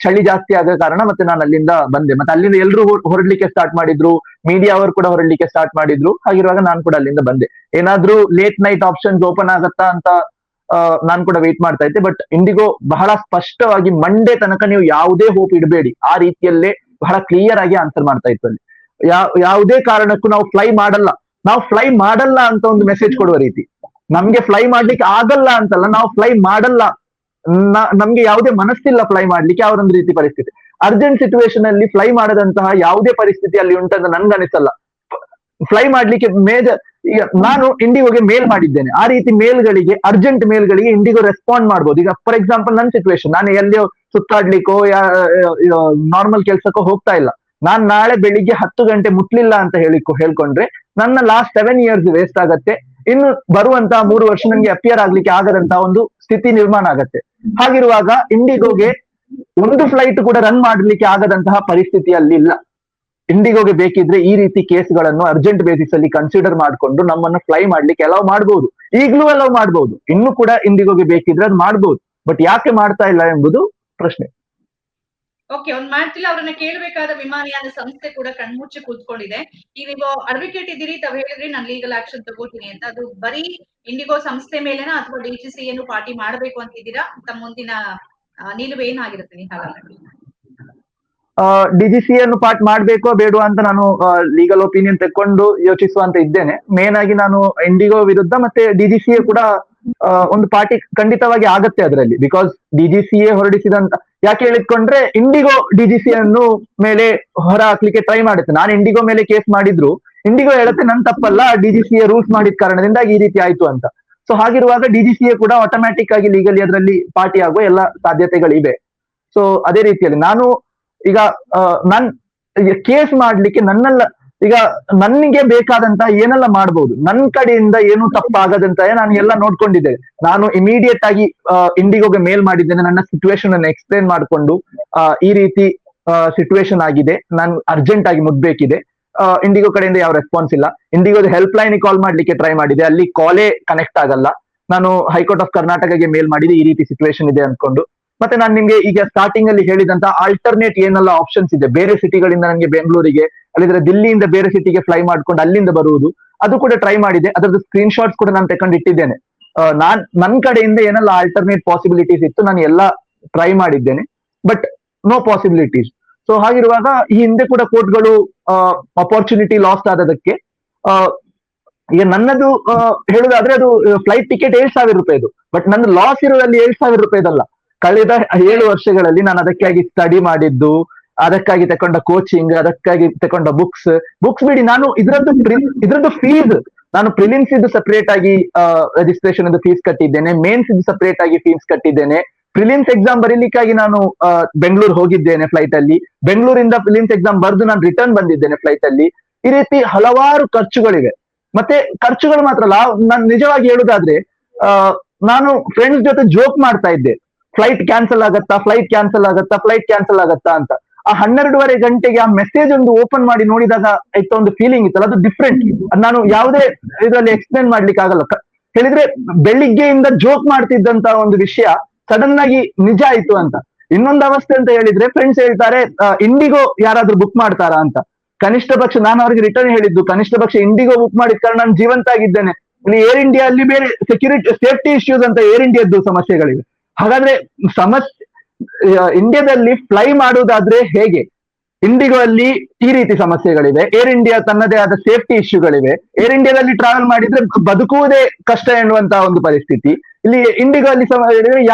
ಚಳಿ ಜಾಸ್ತಿ ಆದ ಕಾರಣ ಮತ್ತೆ ನಾನು ಅಲ್ಲಿಂದ ಬಂದೆ. ಮತ್ತೆ ಅಲ್ಲಿಂದ ಎಲ್ಲರೂ ಹೊರಡ್ಲಿಕ್ಕೆ ಸ್ಟಾರ್ಟ್ ಮಾಡಿದ್ರು, ಮೀಡಿಯಾ ಅವರು ಕೂಡ ಹೊರಡ್ಲಿಕ್ಕೆ ಸ್ಟಾರ್ಟ್ ಮಾಡಿದ್ರು. ಹಾಗಿರುವಾಗ ನಾನು ಕೂಡ ಅಲ್ಲಿಂದ ಬಂದೆ. ಏನಾದ್ರೂ ಲೇಟ್ ನೈಟ್ ಆಪ್ಷನ್ಸ್ ಓಪನ್ ಆಗತ್ತಾ ಅಂತ ನಾನು ಕೂಡ ವೇಟ್ ಮಾಡ್ತಾ ಇದ್ದೆ. ಬಟ್ ಇಂಡಿಗೋ ಬಹಳ ಸ್ಪಷ್ಟವಾಗಿ ಮಂಡೇ ತನಕ ನೀವು ಯಾವುದೇ ಹೋಪ್ ಇಡಬೇಡಿ, ಆ ರೀತಿಯಲ್ಲೇ ಬಹಳ ಕ್ಲಿಯರ್ ಆಗಿ ಆನ್ಸರ್ ಮಾಡ್ತಾ ಇತ್ತು. ಅಲ್ಲಿ ಯಾವುದೇ ಕಾರಣಕ್ಕೂ ನಾವು ಫ್ಲೈ ಮಾಡಲ್ಲ ಅಂತ ಒಂದು ಮೆಸೇಜ್ ಕೊಡುವ ರೀತಿ. ನಮ್ಗೆ ಫ್ಲೈ ಮಾಡ್ಲಿಕ್ಕೆ ಆಗಲ್ಲ ಅಂತಲ್ಲ, ನಾವು ಫ್ಲೈ ಮಾಡಲ್ಲ, ನಮ್ಗೆ ಯಾವುದೇ ಮನಸ್ಸಿಲ್ಲ ಫ್ಲೈ ಮಾಡ್ಲಿಕ್ಕೆ, ಅವರೊಂದು ರೀತಿ ಪರಿಸ್ಥಿತಿ. ಅರ್ಜೆಂಟ್ ಸಿಚುವೇಶನ್ ಅಲ್ಲಿ ಫ್ಲೈ ಮಾಡದಂತಹ ಯಾವುದೇ ಪರಿಸ್ಥಿತಿ ಅಲ್ಲಿ ಉಂಟಂತ ನನ್ಗೆ ಅನಿಸಲ್ಲ. ಫ್ಲೈ ಮಾಡ್ಲಿಕ್ಕೆ ಈಗ ನಾನು ಇಂಡಿಗೋಗೆ ಮೇಲ್ ಮಾಡಿದ್ದೇನೆ. ಆ ರೀತಿ ಮೇಲ್ಗಳಿಗೆ, ಅರ್ಜೆಂಟ್ ಮೇಲ್ಗಳಿಗೆ ಇಂಡಿಗೋ ರೆಸ್ಪಾಂಡ್ ಮಾಡ್ಬೋದು. ಈಗ ಫಾರ್ ಎಕ್ಸಾಂಪಲ್ ನನ್ನ ಸಿಚುವೇಶನ್, ನಾನು ಎಲ್ಲಿಯೋ ಸುತ್ತಾಡ್ಲಿಕ್ಕೋ ನಾರ್ಮಲ್ ಕೆಲ್ಸಕ್ಕೋ ಹೋಗ್ತಾ ಇಲ್ಲ. ನಾನ್ ನಾಳೆ ಬೆಳಿಗ್ಗೆ 10 ಗಂಟೆ ಮುಟ್ಲಿಲ್ಲ ಅಂತ ಹೇಳ್ಕೊಂಡ್ರೆ ನನ್ನ ಲಾಸ್ಟ್ 7 years ವೇಸ್ಟ್ ಆಗತ್ತೆ. ಇನ್ನು ಬರುವಂತಹ 3 ವರ್ಷ ನನಗೆ ಅಪಿಯರ್ ಆಗ್ಲಿಕ್ಕೆ ಆಗದಂತಹ ಒಂದು ಸ್ಥಿತಿ ನಿರ್ಮಾಣ ಆಗತ್ತೆ. ಹಾಗಿರುವಾಗ ಇಂಡಿಗೋಗೆ ಒಂದು ಫ್ಲೈಟ್ ಕೂಡ ರನ್ ಮಾಡ್ಲಿಕ್ಕೆ ಆಗದಂತಹ ಪರಿಸ್ಥಿತಿ ಅಲ್ಲಿಲ್ಲ. ಇಂಡಿಗೋಗೆ ಬೇಕಿದ್ರೆ ಈ ರೀತಿ ಕೇಸ್ಗಳನ್ನು ಅರ್ಜೆಂಟ್ ಬೇಸಿಸ್ ಅಲ್ಲಿ ಕನ್ಸಿಡರ್ ಮಾಡಿಕೊಂಡು ನಮ್ಮನ್ನು ಫ್ಲೈ ಮಾಡ್ಲಿಕ್ಕೆ ಅಲೌ ಮಾಡಬಹುದು. ಈಗಲೂ ಅಲೌ ಮಾಡಬಹುದು, ಇನ್ನು ಕೂಡ ಇಂಡಿಗೋಗೆ ಬೇಕಿದ್ರೆ ಅದು ಮಾಡಬಹುದು. ಬಟ್ ಯಾಕೆ ಮಾಡ್ತಾ ಇಲ್ಲ ಎಂಬುದು ಪ್ರಶ್ನೆ. ಓಕೆ, ಒಂದ್ ಮಾಡ್ತಿಲ್ಲ, ಅವ್ರನ್ನ ಕೇಳಬೇಕಾದ ವಿಮಾನಯಾನ ಸಂಸ್ಥೆ ಕೂಡ ಕಣ್ಮುಚ್ಚಿ ಕೂತ್ಕೊಂಡಿದೆ. ಈಗ ನೀವು ಅಡ್ವೊಕೇಟ್ ಇದ್ದೀರಿ, ತಾವ್ ಹೇಳಿದ್ರಿ ನಾನು ಲೀಗಲ್ ಆಕ್ಷನ್ ತಗೋತೀನಿ ಅಂತ. ಅದು ಬರೀ ಇಂಡಿಗೋ ಸಂಸ್ಥೆ ಮೇಲೆನಾ ಅಥವಾ DGCA ಏನು ಪಾರ್ಟಿ ಮಾಡ್ಬೇಕು ಅಂತಿದ್ದೀರಾ? ತಮ್ಮ ಮುಂದಿನ ನಿಲುವು ಏನಾಗಿರುತ್ತೆ ನೀವು ಹಾಗಾದ್ರೆ? DGCA ಅನ್ನು ಪಾರ್ಟ್ ಮಾಡ್ಬೇಕೋ ಬೇಡವಾ ಅಂತ ನಾನು ಲೀಗಲ್ ಒಪಿನಿಯನ್ ತೆಕ್ಕೊಂಡು ಯೋಚಿಸುವಂತ ಇದ್ದೇನೆ. ಮೇನ್ ಆಗಿ ನಾನು ಇಂಡಿಗೋ ವಿರುದ್ಧ ಮತ್ತೆ DGCA ಕೂಡ ಒಂದು ಪಾರ್ಟಿ ಖಂಡಿತವಾಗಿ ಆಗತ್ತೆ ಅದರಲ್ಲಿ. ಬಿಕಾಸ್ DGCA ಹೊರಡಿಸಿದಂತ, ಯಾಕೆ ಹೇಳಿಕೊಂಡ್ರೆ ಇಂಡಿಗೋ DGCA ಅನ್ನು ಮೇಲೆ ಹೊರ ಹಾಕ್ಲಿಕ್ಕೆ ಟ್ರೈ ಮಾಡುತ್ತೆ. ನಾನು ಇಂಡಿಗೋ ಮೇಲೆ ಕೇಸ್ ಮಾಡಿದ್ರು ಇಂಡಿಗೋ ಹೇಳುತ್ತೆ ನನ್ ತಪ್ಪಲ್ಲ, DGCA ರೂಲ್ಸ್ ಮಾಡಿದ ಕಾರಣದಿಂದಾಗಿ ಈ ರೀತಿ ಆಯ್ತು ಅಂತ. ಸೊ ಹಾಗಿರುವಾಗ DGCA ಕೂಡ ಆಟೋಮ್ಯಾಟಿಕ್ ಆಗಿ ಲೀಗಲಿ ಅದರಲ್ಲಿ ಪಾರ್ಟಿ ಆಗುವ ಎಲ್ಲ ಸಾಧ್ಯತೆಗಳಿವೆ. ಸೊ ಅದೇ ರೀತಿಯಲ್ಲಿ ನಾನು ಈಗ ನನ್ ಕೇಸ್ ಮಾಡ್ಲಿಕ್ಕೆ ನನ್ನೆಲ್ಲ ಈಗ ನನಗೆ ಬೇಕಾದಂತ ಏನೆಲ್ಲ ಮಾಡ್ಬೋದು, ನನ್ನ ಕಡೆಯಿಂದ ಏನು ತಪ್ಪಾಗದಂತ ನಾನು ಎಲ್ಲ ನೋಡ್ಕೊಂಡಿದ್ದೇನೆ. ನಾನು ಇಮಿಡಿಯೇಟ್ ಆಗಿ ಇಂಡಿಗೋಗೆ ಮೇಲ್ ಮಾಡಿದ್ದೇನೆ, ನನ್ನ ಸಿಚುವೇಶನ್ ಅನ್ನು ಎಕ್ಸ್ಪ್ಲೇನ್ ಮಾಡ್ಕೊಂಡು ಈ ರೀತಿ ಸಿಚುವೇಶನ್ ಆಗಿದೆ, ನಾನು ಅರ್ಜೆಂಟ್ ಆಗಿ ಮುಟ್ಬೇಕಿದೆ. ಇಂಡಿಗೋ ಕಡೆಯಿಂದ ಯಾವ ರೆಸ್ಪಾನ್ಸ್ ಇಲ್ಲ. ಇಂಡಿಗೋದ ಹೆಲ್ಪ್ ಲೈನ್ ಕಾಲ್ ಮಾಡ್ಲಿಕ್ಕೆ ಟ್ರೈ ಮಾಡಿದೆ, ಅಲ್ಲಿ ಕಾಲೇ ಕನೆಕ್ಟ್ ಆಗಲ್ಲ. ನಾನು ಹೈಕೋರ್ಟ್ ಆಫ್ ಕರ್ನಾಟಕಗೆ ಮೇಲ್ ಮಾಡಿದೆ ಈ ರೀತಿ ಸಿಚುವೇಶನ್ ಇದೆ ಅನ್ಕೊಂಡು. ಮತ್ತೆ ನಾನು ನಿಮ್ಗೆ ಈಗ ಸ್ಟಾರ್ಟಿಂಗ್ ಅಲ್ಲಿ ಹೇಳಿದಂತ ಆಲ್ಟರ್ನೇಟ್ ಏನೆಲ್ಲ ಆಪ್ಷನ್ಸ್ ಇದೆ, ಬೇರೆ ಸಿಟಿಗಳಿಂದ ನನಗೆ ಬೆಂಗಳೂರಿಗೆ, ಅಲ್ಲಿದ್ರೆ ದಿಲ್ಲಿಯಿಂದ ಬೇರೆ ಸಿಟಿಗೆ ಫ್ಲೈ ಮಾಡ್ಕೊಂಡು ಅಲ್ಲಿಂದ ಬರುವುದು, ಅದು ಕೂಡ ಟ್ರೈ ಮಾಡಿದೆ. ಅದರದ್ದು ಸ್ಕ್ರೀನ್ ಶಾಟ್ಸ್ ಕೂಡ ನಾನು ತಗೊಂಡಿಟ್ಟಿದ್ದೇನೆ. ನನ್ನ ಕಡೆಯಿಂದ ಏನೆಲ್ಲ ಆಲ್ಟರ್ನೇಟ್ ಪಾಸಿಬಿಲಿಟೀಸ್ ಇತ್ತು ನಾನು ಎಲ್ಲ ಟ್ರೈ ಮಾಡಿದ್ದೇನೆ, ಬಟ್ ನೋ ಪಾಸಿಬಿಲಿಟೀಸ್. ಸೊ ಹಾಗಿರುವಾಗ ಈ ಹಿಂದೆ ಕೂಡ ಕೋರ್ಟ್ಗಳು ಅಪರ್ಚುನಿಟಿ ಲಾಸ್ಟ್ ಆದದಕ್ಕೆ ಈಗ ನನ್ನದು ಹೇಳುದಾದ್ರೆ ಅದು ಫ್ಲೈಟ್ ಟಿಕೆಟ್ 7,000 ರೂಪಾಯಿದು, ಬಟ್ ನನ್ನ ಲಾಸ್ ಇರೋದಲ್ಲಿ 7,000 ರೂಪಾಯಿದಲ್ಲ. ಕಳೆದ 7 ವರ್ಷಗಳಲ್ಲಿ ನಾನು ಅದಕ್ಕಾಗಿ ಸ್ಟಡಿ ಮಾಡಿದ್ದು, ಅದಕ್ಕಾಗಿ ತಕೊಂಡ ಕೋಚಿಂಗ್, ಅದಕ್ಕಾಗಿ ತಕೊಂಡ ಬುಕ್ಸ್ ಬಿಡಿ, ನಾನು ಇದ್ರದ್ದು ಫೀಸ್, ನಾನು ಪ್ರಿಲಿಮ್ಸ್ ಇದ್ದು ಸಪರೇಟ್ ಆಗಿ ರಿಜಿಸ್ಟ್ರೇಷನ್ ಫೀಸ್ ಕಟ್ಟಿದ್ದೇನೆ, ಮೇನ್ಸ್ ಇದ್ದು ಸಪರೇಟ್ ಆಗಿ ಫೀಸ್ ಕಟ್ಟಿದ್ದೇನೆ. ಪ್ರಿಲಿಮ್ಸ್ ಎಕ್ಸಾಮ್ ಬರೀಲಿಕ್ಕಾಗಿ ನಾನು ಬೆಂಗಳೂರು ಹೋಗಿದ್ದೇನೆ ಫ್ಲೈಟ್ ಅಲ್ಲಿ, ಬೆಂಗಳೂರಿಂದ ಪ್ರಿಲಿಮ್ಸ್ ಎಕ್ಸಾಮ್ ಬರೆದು ನಾನು ರಿಟರ್ನ್ ಬಂದಿದ್ದೇನೆ ಫ್ಲೈಟ್ ಅಲ್ಲಿ. ಈ ರೀತಿ ಹಲವಾರು ಖರ್ಚುಗಳಿವೆ. ಮತ್ತೆ ಖರ್ಚುಗಳು ಮಾತ್ರ ಅಲ್ಲ, ನಾನು ನಿಜವಾಗಿ ಹೇಳುದಾದ್ರೆ ನಾನು ಫ್ರೆಂಡ್ಸ್ ಜೊತೆ ಜೋಕ್ ಮಾಡ್ತಾ ಇದ್ದೆ, ಫ್ಲೈಟ್ ಕ್ಯಾನ್ಸಲ್ ಆಗತ್ತಾ ಅಂತ. ಆ 12:30 ಗಂಟೆಗೆ ಆ ಮೆಸೇಜ್ ಒಂದು ಓಪನ್ ಮಾಡಿ ನೋಡಿದಾಗ ಆಯ್ತಾ ಒಂದು ಫೀಲಿಂಗ್ ಇತ್ತಲ್ಲ, ಅದು ಡಿಫ್ರೆಂಟ್. ನಾನು ಯಾವುದೇ ಇದರಲ್ಲಿ ಎಕ್ಸ್ಪ್ಲೇನ್ ಮಾಡ್ಲಿಕ್ಕೆ ಆಗಲ್ಲ. ಹೇಳಿದ್ರೆ ಬೆಳಿಗ್ಗೆಯಿಂದ ಜೋಕ್ ಮಾಡ್ತಿದ್ದಂತ ಒಂದು ವಿಷಯ ಸಡನ್ ಆಗಿ ನಿಜ ಆಯ್ತು ಅಂತ. ಇನ್ನೊಂದು ಅವಸ್ಥೆ ಅಂತ ಹೇಳಿದ್ರೆ ಫ್ರೆಂಡ್ಸ್ ಹೇಳ್ತಾರೆ ಇಂಡಿಗೋ ಯಾರಾದ್ರೂ ಬುಕ್ ಮಾಡ್ತಾರಾ ಅಂತ. ಕನಿಷ್ಠ ಪಕ್ಷ ನಾನು ಅವ್ರಿಗೆ ರಿಟರ್ನ್ ಹೇಳಿದ್ದು, ಕನಿಷ್ಠ ಪಕ್ಷ ಇಂಡಿಗೋ ಬುಕ್ ಮಾಡಿದ ಕಾರಣ ನಾನು ಜೀವಂತ ಆಗಿದ್ದೇನೆ. ಇಲ್ಲಿ ಏರ್ ಇಂಡಿಯಾ ಅಲ್ಲಿ ಬೇರೆ ಸೇಫ್ಟಿ ಇಶ್ಯೂಸ್ ಅಂತ ಏರ್ ಇಂಡಿಯಾದ್ದು ಸಮಸ್ಯೆಗಳಿವೆ. ಹಾಗಾದ್ರೆ ಇಂಡಿಯಾದಲ್ಲಿ ಫ್ಲೈ ಮಾಡುವುದಾದ್ರೆ ಹೇಗೆ? ಇಂಡಿಗೋ ಅಲ್ಲಿ ಈ ರೀತಿ ಸಮಸ್ಯೆಗಳಿವೆ, ಏರ್ ಇಂಡಿಯಾ ತನ್ನದೇ ಆದ ಸೇಫ್ಟಿ ಇಶ್ಯೂಗಳಿವೆ. ಏರ್ ಇಂಡಿಯಾದಲ್ಲಿ ಟ್ರಾವೆಲ್ ಮಾಡಿದ್ರೆ ಬದುಕುವುದೇ ಕಷ್ಟ ಎನ್ನುವಂತಹ ಒಂದು ಪರಿಸ್ಥಿತಿ. ಇಲ್ಲಿ ಇಂಡಿಗೋ ಅಲ್ಲಿ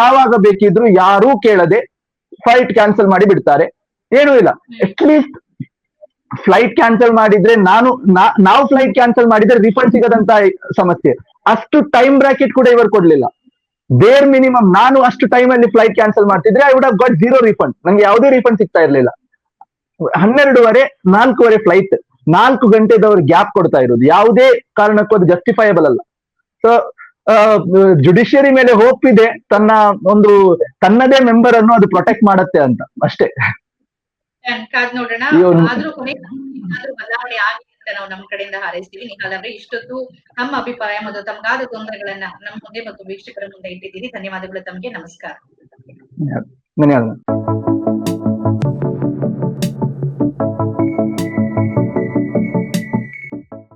ಯಾವಾಗ ಬೇಕಿದ್ರು ಯಾರೂ ಕೇಳದೆ ಫ್ಲೈಟ್ ಕ್ಯಾನ್ಸಲ್ ಮಾಡಿ ಬಿಡ್ತಾರೆ, ಏನೂ ಇಲ್ಲ. ಅಟ್ಲೀಸ್ಟ್ ಫ್ಲೈಟ್ ಕ್ಯಾನ್ಸಲ್ ಮಾಡಿದ್ರೆ ನಾವು ಫ್ಲೈಟ್ ಕ್ಯಾನ್ಸಲ್ ಮಾಡಿದ್ರೆ ರಿಫಂಡ್ ಸಿಗದಂತ ಸಮಸ್ಯೆ. ಅಷ್ಟು ಟೈಮ್ ಬ್ರಾಕೆಟ್ ಕೂಡ ಇವರು ಕೊಡ್ಲಿಲ್ಲ. ಬೇರ್ ಮಿನಿಮಮ್ ನಾನು ಅಷ್ಟು ಟೈಮ್ ಅಲ್ಲಿ ಫ್ಲೈಟ್ ಕ್ಯಾನ್ಸಲ್ ಮಾಡ್ತಿದ್ರೆ I would have got 0 refund. ನಂಗೆ ಯಾವುದೇ ರಿಫಂಡ್ ಸಿಗ್ತಾ ಇರ್ಲಿಲ್ಲ. 12:30 4:15 ಫ್ಲೈಟ್, 4 ಗಂಟೆದವ್ರು ಗ್ಯಾಪ್ ಕೊಡ್ತಾ ಇರೋದು ಯಾವುದೇ ಕಾರಣಕ್ಕೂ ಅದು ಜಸ್ಟಿಫೈಯಬಲ್ ಅಲ್ಲ. ಸೊ ಜುಡಿಷಿಯರಿ ಮೇಲೆ ಹೋಪ್ ಇದೆ, ತನ್ನದೇ ಮೆಂಬರ್ ಅನ್ನು ಅದು ಪ್ರೊಟೆಕ್ಟ್ ಮಾಡತ್ತೆ ಅಂತ ಅಷ್ಟೇ. ಕಾದ್ ನೋಡೋಣ. ಆದ್ರೂ ಬದಲಾವಣೆ ಆಗಿದೆ ಅಂತ ನಾವು ನಮ್ಮ ಕಡೆಯಿಂದ ಹಾರೈಸ್ತೀವಿ. ನಿಹಾಲ್ ಅವರೇ, ಇಷ್ಟೊತ್ತು ನಮ್ಮ ಅಭಿಪ್ರಾಯ ಮತ್ತು ತಮಗಾದ ತೊಂದರೆಗಳನ್ನ ನಮ್ಮ ಮುಂದೆ ಮತ್ತು ವೀಕ್ಷಕರ ಮುಂದೆ ಇಟ್ಟಿದ್ದೀರಿ. ಧನ್ಯವಾದಗಳು ತಮಗೆ. ನಮಸ್ಕಾರ. ಧನ್ಯವಾದ.